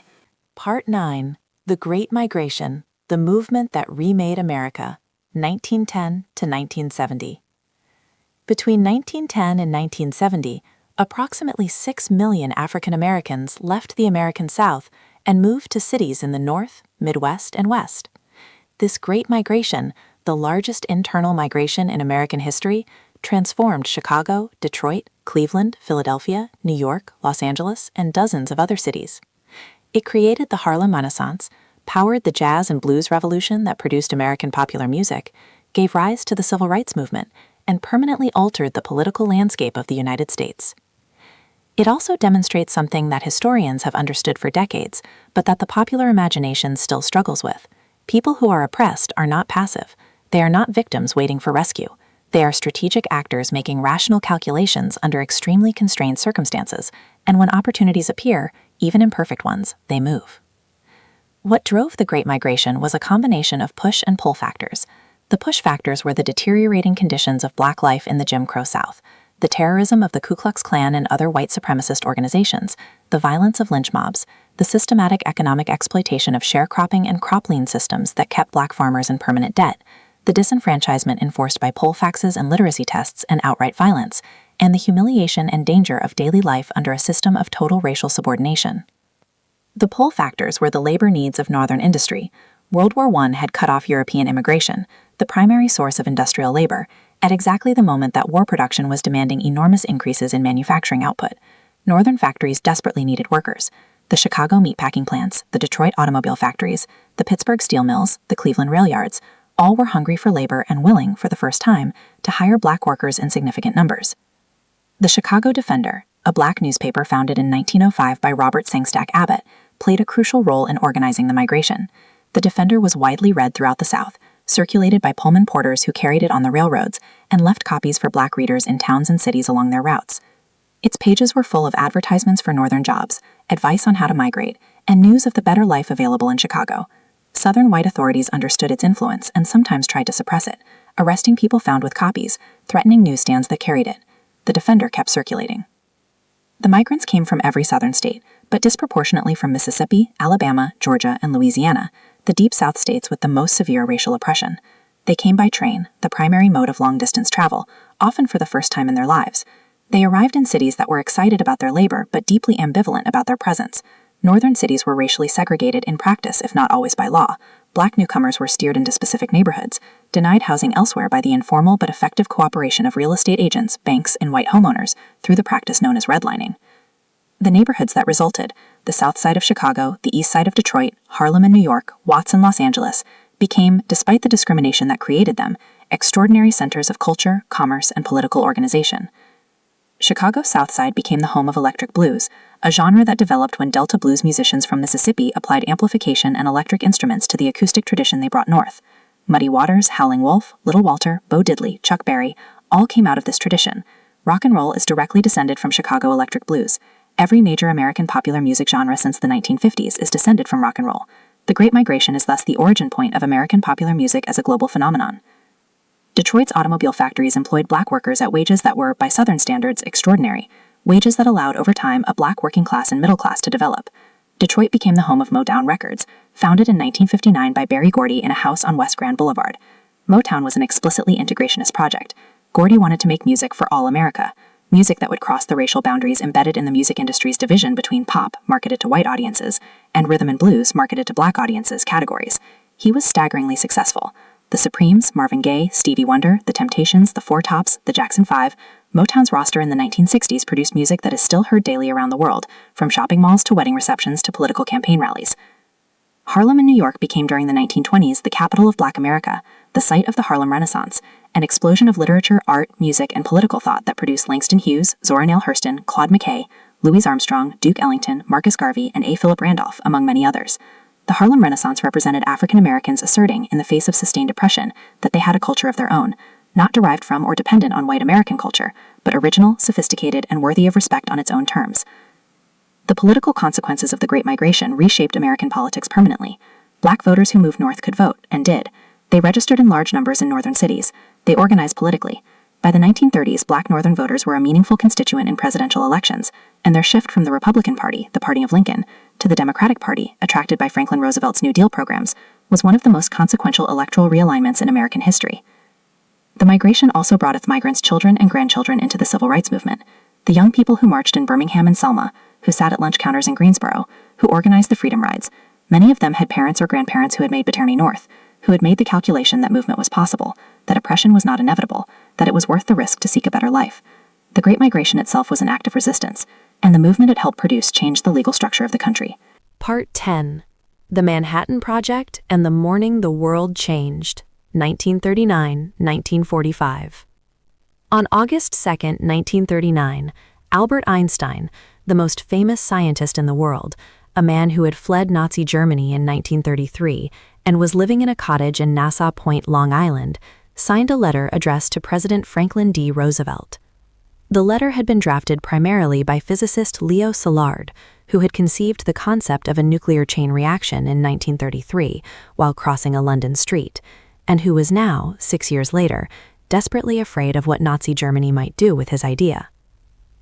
Part 9. The Great Migration, the movement that remade America, 1910 to 1970. Between 1910 and 1970, approximately 6 million African Americans left the American South and moved to cities in the North, Midwest, and West. This Great Migration, the largest internal migration in American history, transformed Chicago, Detroit, Cleveland, Philadelphia, New York, Los Angeles, and dozens of other cities. It created the Harlem Renaissance, powered the jazz and blues revolution that produced American popular music, gave rise to the Civil Rights Movement, and permanently altered the political landscape of the United States. It also demonstrates something that historians have understood for decades, but that the popular imagination still struggles with. People who are oppressed are not passive. They are not victims waiting for rescue. They are strategic actors making rational calculations under extremely constrained circumstances, and when opportunities appear, even imperfect ones, they move. What drove the Great Migration was a combination of push and pull factors. The push factors were the deteriorating conditions of Black life in the Jim Crow South, the terrorism of the Ku Klux Klan and other white supremacist organizations, the violence of lynch mobs, the systematic economic exploitation of sharecropping and crop lien systems that kept Black farmers in permanent debt, the disenfranchisement enforced by poll faxes and literacy tests and outright violence, and the humiliation and danger of daily life under a system of total racial subordination. The pull factors were the labor needs of Northern industry. World War I had cut off European immigration, the primary source of industrial labor, at exactly the moment that war production was demanding enormous increases in manufacturing output. Northern factories desperately needed workers. The Chicago meatpacking plants, the Detroit automobile factories, the Pittsburgh steel mills, the Cleveland rail yards, all were hungry for labor and willing, for the first time, to hire Black workers in significant numbers. The Chicago Defender, a Black newspaper founded in 1905 by Robert Sangstack Abbott, played a crucial role in organizing the migration. The Defender was widely read throughout the South, circulated by Pullman porters who carried it on the railroads, and left copies for Black readers in towns and cities along their routes. Its pages were full of advertisements for Northern jobs, advice on how to migrate, and news of the better life available in Chicago. Southern white authorities understood its influence and sometimes tried to suppress it, arresting people found with copies, threatening newsstands that carried it. The Defender kept circulating. The migrants came from every southern state, but disproportionately from Mississippi, Alabama, Georgia, and Louisiana, the deep South states with the most severe racial oppression. They came by train, the primary mode of long-distance travel, often for the first time in their lives. They arrived in cities that were excited about their labor but deeply ambivalent about their presence. Northern cities were racially segregated in practice, if not always by law. Black newcomers were steered into specific neighborhoods, denied housing elsewhere by the informal but effective cooperation of real estate agents, banks, and white homeowners through the practice known as redlining. The neighborhoods that resulted, the south side of Chicago, the east side of Detroit, Harlem in New York, Watts in Los Angeles, became, despite the discrimination that created them, extraordinary centers of culture, commerce, and political organization. Chicago's South Side became the home of electric blues, a genre that developed when Delta blues musicians from Mississippi applied amplification and electric instruments to the acoustic tradition they brought north. Muddy Waters, Howlin' Wolf, Little Walter, Bo Diddley, Chuck Berry, all came out of this tradition. Rock and roll is directly descended from Chicago electric blues. Every major American popular music genre since the 1950s is descended from rock and roll. The Great Migration is thus the origin point of American popular music as a global phenomenon. Detroit's automobile factories employed black workers at wages that were, by Southern standards, extraordinary, wages that allowed over time a black working class and middle class to develop. Detroit became the home of Motown Records, founded in 1959 by Berry Gordy in a house on West Grand Boulevard. Motown was an explicitly integrationist project. Gordy wanted to make music for all America, music that would cross the racial boundaries embedded in the music industry's division between pop, marketed to white audiences, and rhythm and blues, marketed to black audiences, categories. He was staggeringly successful. The Supremes, Marvin Gaye, Stevie Wonder, The Temptations, The Four Tops, the Jackson 5, Motown's roster in the 1960s produced music that is still heard daily around the world, from shopping malls to wedding receptions to political campaign rallies. Harlem in New York became during the 1920s the capital of Black America, the site of the Harlem Renaissance, an explosion of literature, art, music, and political thought that produced Langston Hughes, Zora Neale Hurston, Claude McKay, Louis Armstrong, Duke Ellington, Marcus Garvey, and A. Philip Randolph, among many others. The Harlem Renaissance represented African Americans asserting, in the face of sustained oppression, that they had a culture of their own, not derived from or dependent on white American culture, but original, sophisticated, and worthy of respect on its own terms. The political consequences of the Great Migration reshaped American politics permanently. Black voters who moved north could vote, and did. They registered in large numbers in northern cities. They organized politically. By the 1930s, black northern voters were a meaningful constituent in presidential elections, and their shift from the Republican Party, the party of Lincoln, to the Democratic Party, attracted by Franklin Roosevelt's New Deal programs, was one of the most consequential electoral realignments in American history. The migration also brought its migrants' children and grandchildren into the civil rights movement. The young people who marched in Birmingham and Selma, who sat at lunch counters in Greensboro, who organized the Freedom Rides, many of them had parents or grandparents who had made the journey north, who had made the calculation that movement was possible, that oppression was not inevitable, that it was worth the risk to seek a better life. The Great Migration itself was an act of resistance, and the movement it helped produce changed the legal structure of the country. Part 10. The Manhattan Project and the Morning the World Changed, 1939-1945. On August 2, 1939, Albert Einstein, the most famous scientist in the world, a man who had fled Nazi Germany in 1933 and was living in a cottage in Nassau Point, Long Island, signed a letter addressed to President Franklin D. Roosevelt. The letter had been drafted primarily by physicist Leo Szilard, who had conceived the concept of a nuclear chain reaction in 1933 while crossing a London street, and who was now, 6 years later, desperately afraid of what Nazi Germany might do with his idea.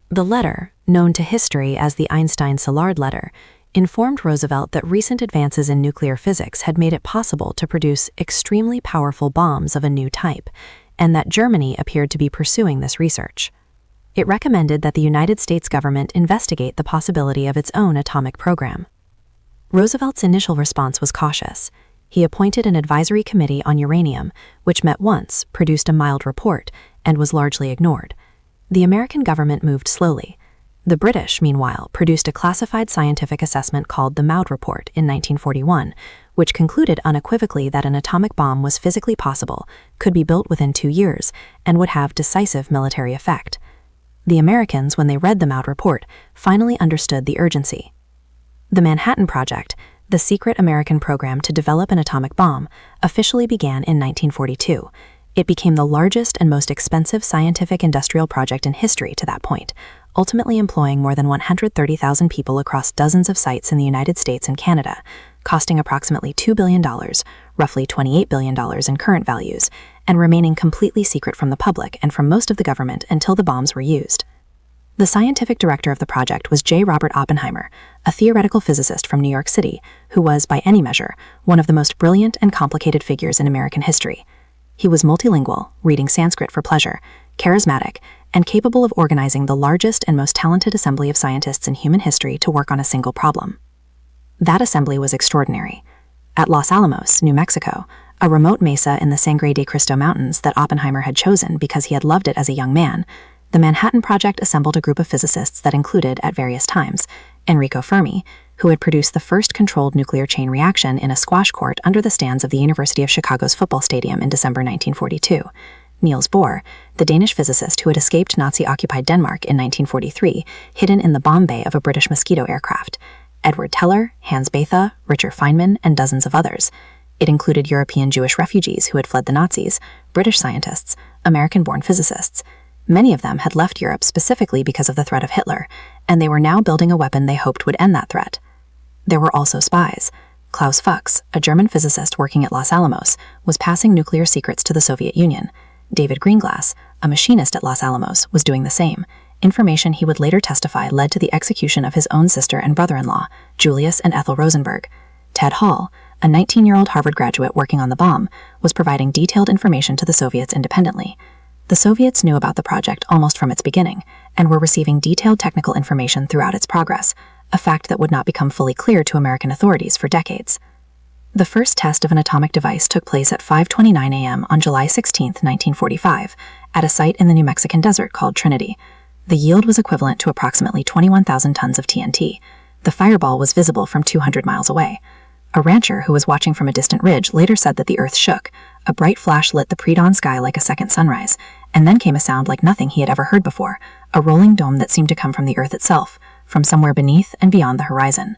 The letter, known to history as the Einstein-Szilard letter, informed Roosevelt that recent advances in nuclear physics had made it possible to produce extremely powerful bombs of a new type, and that Germany appeared to be pursuing this research. It recommended that the United States government investigate the possibility of its own atomic program. Roosevelt's initial response was cautious. He appointed an advisory committee on uranium, which met once, produced a mild report, and was largely ignored. The American government moved slowly. The British, meanwhile, produced a classified scientific assessment called the Maud Report in 1941, which concluded unequivocally that an atomic bomb was physically possible, could be built within 2 years, and would have decisive military effect. The Americans, when they read the Maud Report, finally understood the urgency. The Manhattan Project, the secret American program to develop an atomic bomb, officially began in 1942. It became the largest and most expensive scientific industrial project in history to that point, ultimately employing more than 130,000 people across dozens of sites in the United States and Canada, costing approximately $2 billion, roughly $28 billion in current values, and remaining completely secret from the public and from most of the government until the bombs were used. The scientific director of the project was J. Robert Oppenheimer, a theoretical physicist from New York City, who was, by any measure, one of the most brilliant and complicated figures in American history. He was multilingual, reading Sanskrit for pleasure, charismatic, and capable of organizing the largest and most talented assembly of scientists in human history to work on a single problem. That assembly was extraordinary. At Los Alamos, New Mexico, a remote mesa in the Sangre de Cristo Mountains that Oppenheimer had chosen because he had loved it as a young man, the Manhattan Project assembled a group of physicists that included, at various times, Enrico Fermi, who had produced the first controlled nuclear chain reaction in a squash court under the stands of the University of Chicago's football stadium in December 1942, Niels Bohr, the Danish physicist who had escaped Nazi-occupied Denmark in 1943, hidden in the bomb bay of a British Mosquito aircraft, Edward Teller, Hans Bethe, Richard Feynman, and dozens of others. It included European Jewish refugees who had fled the Nazis, British scientists, American-born physicists. Many of them had left Europe specifically because of the threat of Hitler, and they were now building a weapon they hoped would end that threat. There were also spies. Klaus Fuchs, a German physicist working at Los Alamos, was passing nuclear secrets to the Soviet Union. David Greenglass, a machinist at Los Alamos, was doing the same. Information he would later testify led to the execution of his own sister and brother-in-law, Julius and Ethel Rosenberg. Ted Hall, a 19-year-old Harvard graduate working on the bomb, was providing detailed information to the Soviets independently. The Soviets knew about the project almost from its beginning, and were receiving detailed technical information throughout its progress, a fact that would not become fully clear to American authorities for decades. The first test of an atomic device took place at 5:29 a.m. on July 16, 1945, at a site in the New Mexican desert called Trinity. The yield was equivalent to approximately 21,000 tons of TNT. The fireball was visible from 200 miles away. A rancher who was watching from a distant ridge later said that the earth shook. A bright flash lit the pre-dawn sky like a second sunrise, and then came a sound like nothing he had ever heard before, a rolling dome that seemed to come from the earth itself, from somewhere beneath and beyond the horizon.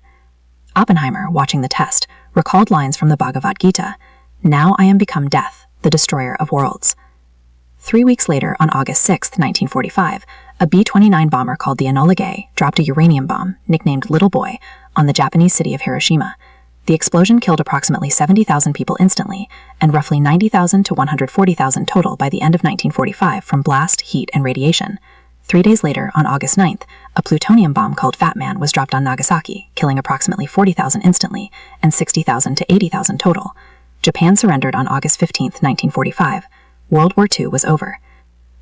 Oppenheimer, watching the test, recalled lines from the Bhagavad Gita, "Now I am become death, the destroyer of worlds." 3 weeks later, on August 6, 1945, a B-29 bomber called the Enola Gay dropped a uranium bomb, nicknamed Little Boy, on the Japanese city of Hiroshima. The explosion killed approximately 70,000 people instantly, and roughly 90,000 to 140,000 total by the end of 1945 from blast, heat, and radiation. 3 days later, on August 9th, a plutonium bomb called Fat Man was dropped on Nagasaki, killing approximately 40,000 instantly, and 60,000 to 80,000 total. Japan surrendered on August 15, 1945. World War II was over.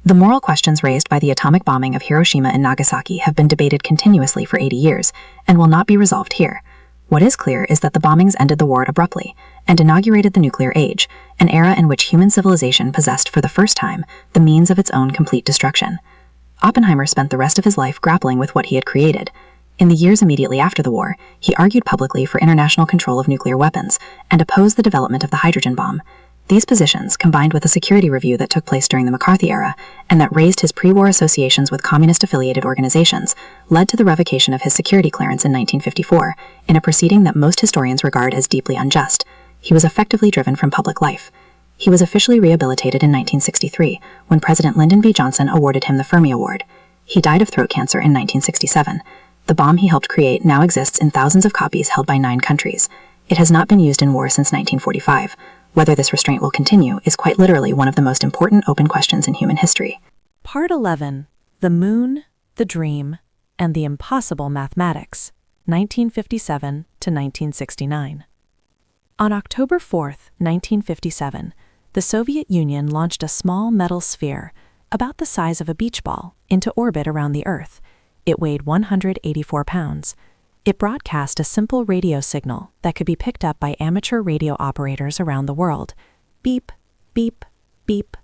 The moral questions raised by the atomic bombing of Hiroshima and Nagasaki have been debated continuously for 80 years, and will not be resolved here. What is clear is that the bombings ended the war abruptly, and inaugurated the nuclear age, an era in which human civilization possessed for the first time the means of its own complete destruction. Oppenheimer spent the rest of his life grappling with what he had created. In the years immediately after the war, he argued publicly for international control of nuclear weapons, and opposed the development of the hydrogen bomb. These positions, combined with a security review that took place during the McCarthy era, and that raised his pre-war associations with communist-affiliated organizations, led to the revocation of his security clearance in 1954, in a proceeding that most historians regard as deeply unjust. He was effectively driven from public life. He was officially rehabilitated in 1963, when President Lyndon B. Johnson awarded him the Fermi Award. He died of throat cancer in 1967. The bomb he helped create now exists in thousands of copies held by 9 countries. It has not been used in war since 1945. Whether this restraint will continue is quite literally one of the most important open questions in human history. Part 11. The Moon, the Dream, and the Impossible Mathematics, 1957 to 1969. On October 4, 1957, the Soviet Union launched a small metal sphere, about the size of a beach ball, into orbit around the Earth. It weighed 184 pounds. It broadcast a simple radio signal that could be picked up by amateur radio operators around the world. Beep, beep, beep.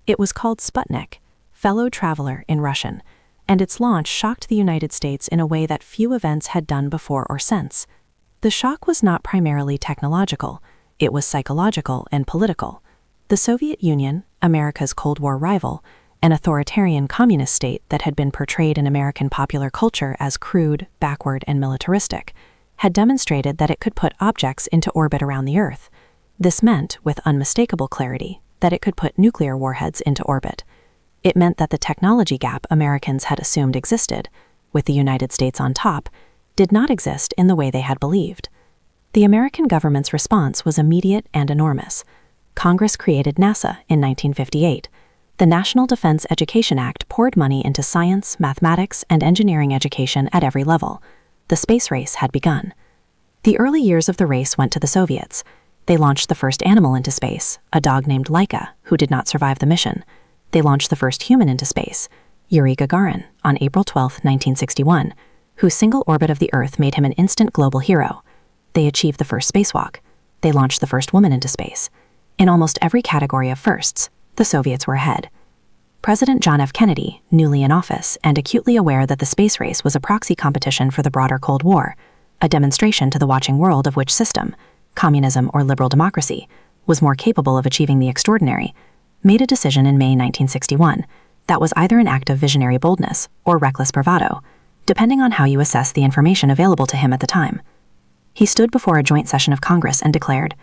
It was called Sputnik, fellow traveler in Russian, and its launch shocked the United States in a way that few events had done before or since. The shock was not primarily technological, it was psychological and political. The Soviet Union, America's Cold War rival, an authoritarian communist state that had been portrayed in American popular culture as crude, backward, and militaristic, had demonstrated that it could put objects into orbit around the Earth. This meant, with unmistakable clarity, that it could put nuclear warheads into orbit. It meant that the technology gap Americans had assumed existed, with the United States on top, did not exist in the way they had believed. The American government's response was immediate and enormous. Congress created NASA in 1958. The National Defense Education Act poured money into science, mathematics, and engineering education at every level. The space race had begun. The early years of the race went to the Soviets. They launched the first animal into space, a dog named Laika, who did not survive the mission. They launched the first human into space, Yuri Gagarin, on April 12, 1961, whose single orbit of the Earth made him an instant global hero. They achieved the first spacewalk. They launched the first woman into space. In almost every category of firsts, the Soviets were ahead. President John F. Kennedy, newly in office and acutely aware that the space race was a proxy competition for the broader Cold War, a demonstration to the watching world of which system, communism or liberal democracy, was more capable of achieving the extraordinary, made a decision in May 1961 that was either an act of visionary boldness or reckless bravado, depending on how you assess the information available to him at the time. He stood before a joint session of Congress and declared,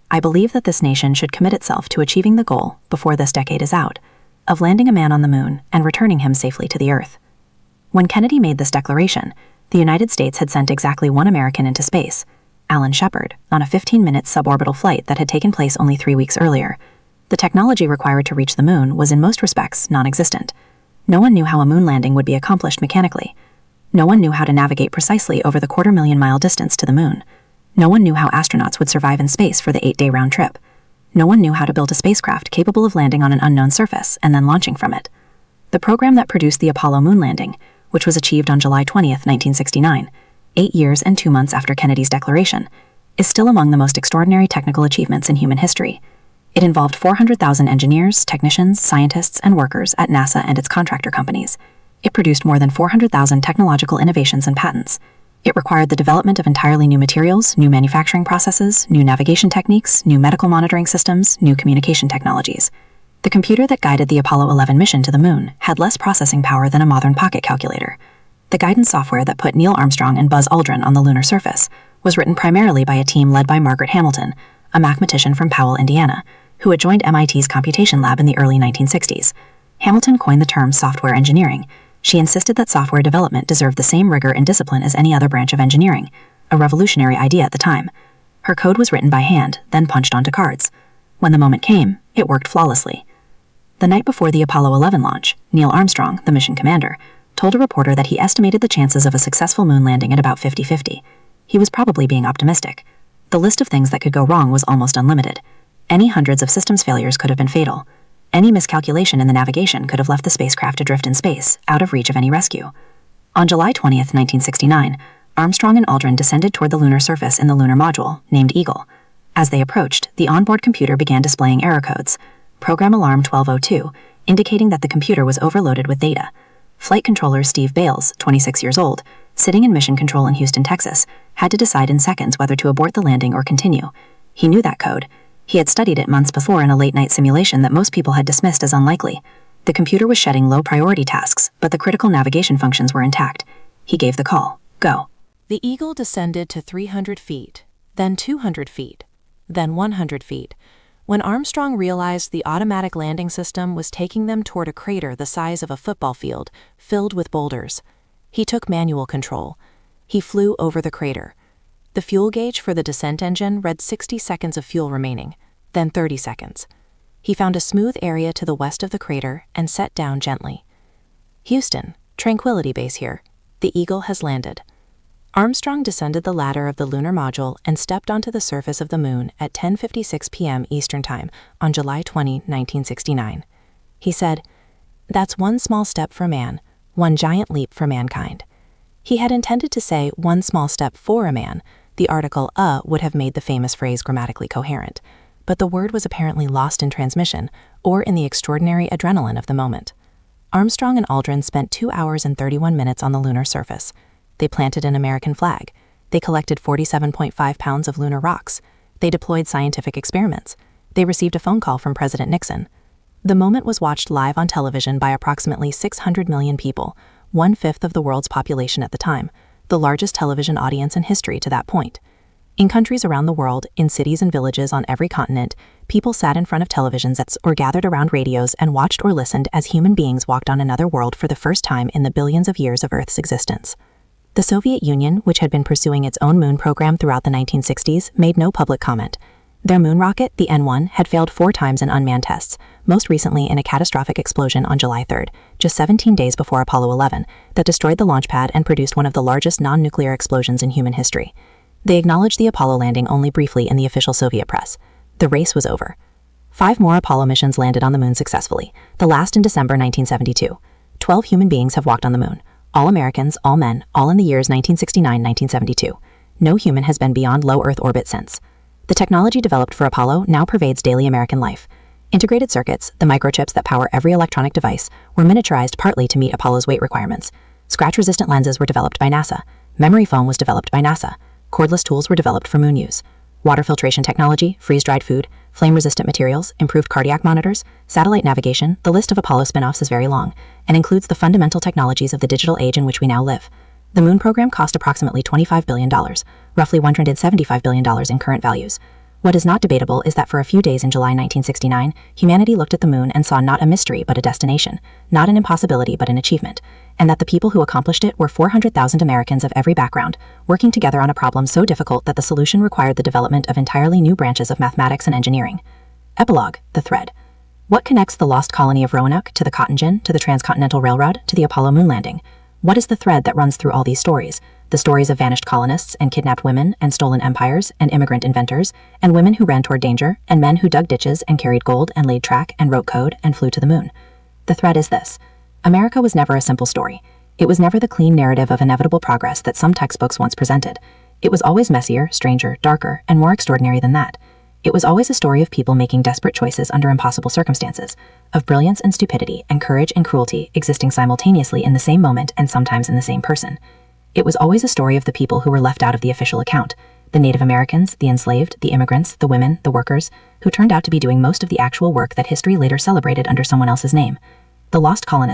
"I believe that this nation should commit itself to achieving the goal, before this decade is out, of landing a man on the moon and returning him safely to the Earth." When Kennedy made this declaration, the United States had sent exactly one American into space, Alan Shepard, on a 15-minute suborbital flight that had taken place only 3 weeks earlier. The technology required to reach the moon was in most respects non-existent. No one knew how a moon landing would be accomplished mechanically. No one knew how to navigate precisely over the 250,000-mile distance to the moon. No one knew how astronauts would survive in space for the 8-day round trip. No one knew how to build a spacecraft capable of landing on an unknown surface and then launching from it. The program that produced the Apollo moon landing, which was achieved on July 20, 1969, 8 years and 2 months after Kennedy's declaration, is still among the most extraordinary technical achievements in human history. It involved 400,000 engineers, technicians, scientists, and workers at NASA and its contractor companies. It produced more than 400,000 technological innovations and patents. It required the development of entirely new materials, new manufacturing processes, new navigation techniques, new medical monitoring systems, new communication technologies. The computer that guided the Apollo 11 mission to the moon had less processing power than a modern pocket calculator. The guidance software that put Neil Armstrong and Buzz Aldrin on the lunar surface was written primarily by a team led by Margaret Hamilton, a mathematician from Powell, Indiana, who had joined MIT's computation lab in the early 1960s. Hamilton coined the term software engineering. She insisted that software development deserved the same rigor and discipline as any other branch of engineering, a revolutionary idea at the time. Her code was written by hand, then punched onto cards. When the moment came, it worked flawlessly. The night before the Apollo 11 launch, Neil Armstrong, the mission commander, told a reporter that he estimated the chances of a successful moon landing at about 50-50. He was probably being optimistic. The list of things that could go wrong was almost unlimited. Any hundreds of systems failures could have been fatal. Any miscalculation in the navigation could have left the spacecraft adrift in space, out of reach of any rescue. On July 20, 1969, Armstrong and Aldrin descended toward the lunar surface in the lunar module, named Eagle. As they approached, the onboard computer began displaying error codes. Program Alarm 1202, indicating that the computer was overloaded with data. Flight controller Steve Bales, 26 years old, sitting in mission control in Houston, Texas, had to decide in seconds whether to abort the landing or continue. He knew that code. He had studied it months before in a late-night simulation that most people had dismissed as unlikely. The computer was shedding low-priority tasks, but the critical navigation functions were intact. He gave the call. Go. The Eagle descended to 300 feet, then 200 feet, then 100 feet, when Armstrong realized the automatic landing system was taking them toward a crater the size of a football field, filled with boulders. He took manual control. He flew over the crater. The fuel gauge for the descent engine read 60 seconds of fuel remaining, then 30 seconds. He found a smooth area to the west of the crater and set down gently. Houston, Tranquility Base here. The Eagle has landed. Armstrong descended the ladder of the lunar module and stepped onto the surface of the moon at 10:56 p.m. Eastern Time on July 20, 1969. He said, "That's one small step for man, one giant leap for mankind." He had intended to say one small step for a man. The article would have made the famous phrase grammatically coherent, but the word was apparently lost in transmission or in the extraordinary adrenaline of the moment. Armstrong and Aldrin spent 2 hours and 31 minutes on the lunar surface. They planted an American flag. They collected 47.5 pounds of lunar rocks. They deployed scientific experiments. They received a phone call from President Nixon. The moment was watched live on television by approximately 600 million people, 1/5 of the world's population at the time, the largest television audience in history to that point. In countries around the world, in cities and villages on every continent, people sat in front of television sets or gathered around radios and watched or listened as human beings walked on another world for the first time in the billions of years of Earth's existence. The Soviet Union, which had been pursuing its own moon program throughout the 1960s, made no public comment. Their moon rocket, the N-1, had failed 4 times in unmanned tests, most recently in a catastrophic explosion on July 3rd, just 17 days before Apollo 11, that destroyed the launch pad and produced one of the largest non-nuclear explosions in human history. They acknowledged the Apollo landing only briefly in the official Soviet press. The race was over. 5 more Apollo missions landed on the moon successfully, the last in December 1972. 12 human beings have walked on the moon. All Americans, all men, all in the years 1969-1972. No human has been beyond low Earth orbit since. The technology developed for Apollo now pervades daily American life. Integrated circuits, the microchips that power every electronic device, were miniaturized partly to meet Apollo's weight requirements. Scratch-resistant lenses were developed by NASA. Memory foam was developed by NASA. Cordless tools were developed for moon use. Water filtration technology, freeze-dried food, flame-resistant materials, improved cardiac monitors, satellite navigation, the list of Apollo spin-offs is very long, and includes the fundamental technologies of the digital age in which we now live. The moon program cost approximately $25 billion, roughly $175 billion in current values. What is not debatable is that for a few days in July 1969, humanity looked at the moon and saw not a mystery but a destination, not an impossibility but an achievement, and that the people who accomplished it were 400,000 Americans of every background, working together on a problem so difficult that the solution required the development of entirely new branches of mathematics and engineering. Epilogue, the thread. What connects the Lost Colony of Roanoke to the Cotton Gin, to the Transcontinental Railroad, to the Apollo moon landing? What is the thread that runs through all these stories? The stories of vanished colonists and kidnapped women and stolen empires and immigrant inventors and women who ran toward danger and men who dug ditches and carried gold and laid track and wrote code and flew to the moon. The thread is this. America was never a simple story. It was never the clean narrative of inevitable progress that some textbooks once presented. It was always messier, stranger, darker, and more extraordinary than that. It was always a story of people making desperate choices under impossible circumstances, of brilliance and stupidity and courage and cruelty existing simultaneously in the same moment and sometimes in the same person. It was always a story of the people who were left out of the official account, the Native Americans, the enslaved, the immigrants, the women, the workers, who turned out to be doing most of the actual work that history later celebrated under someone else's name. The lost colonists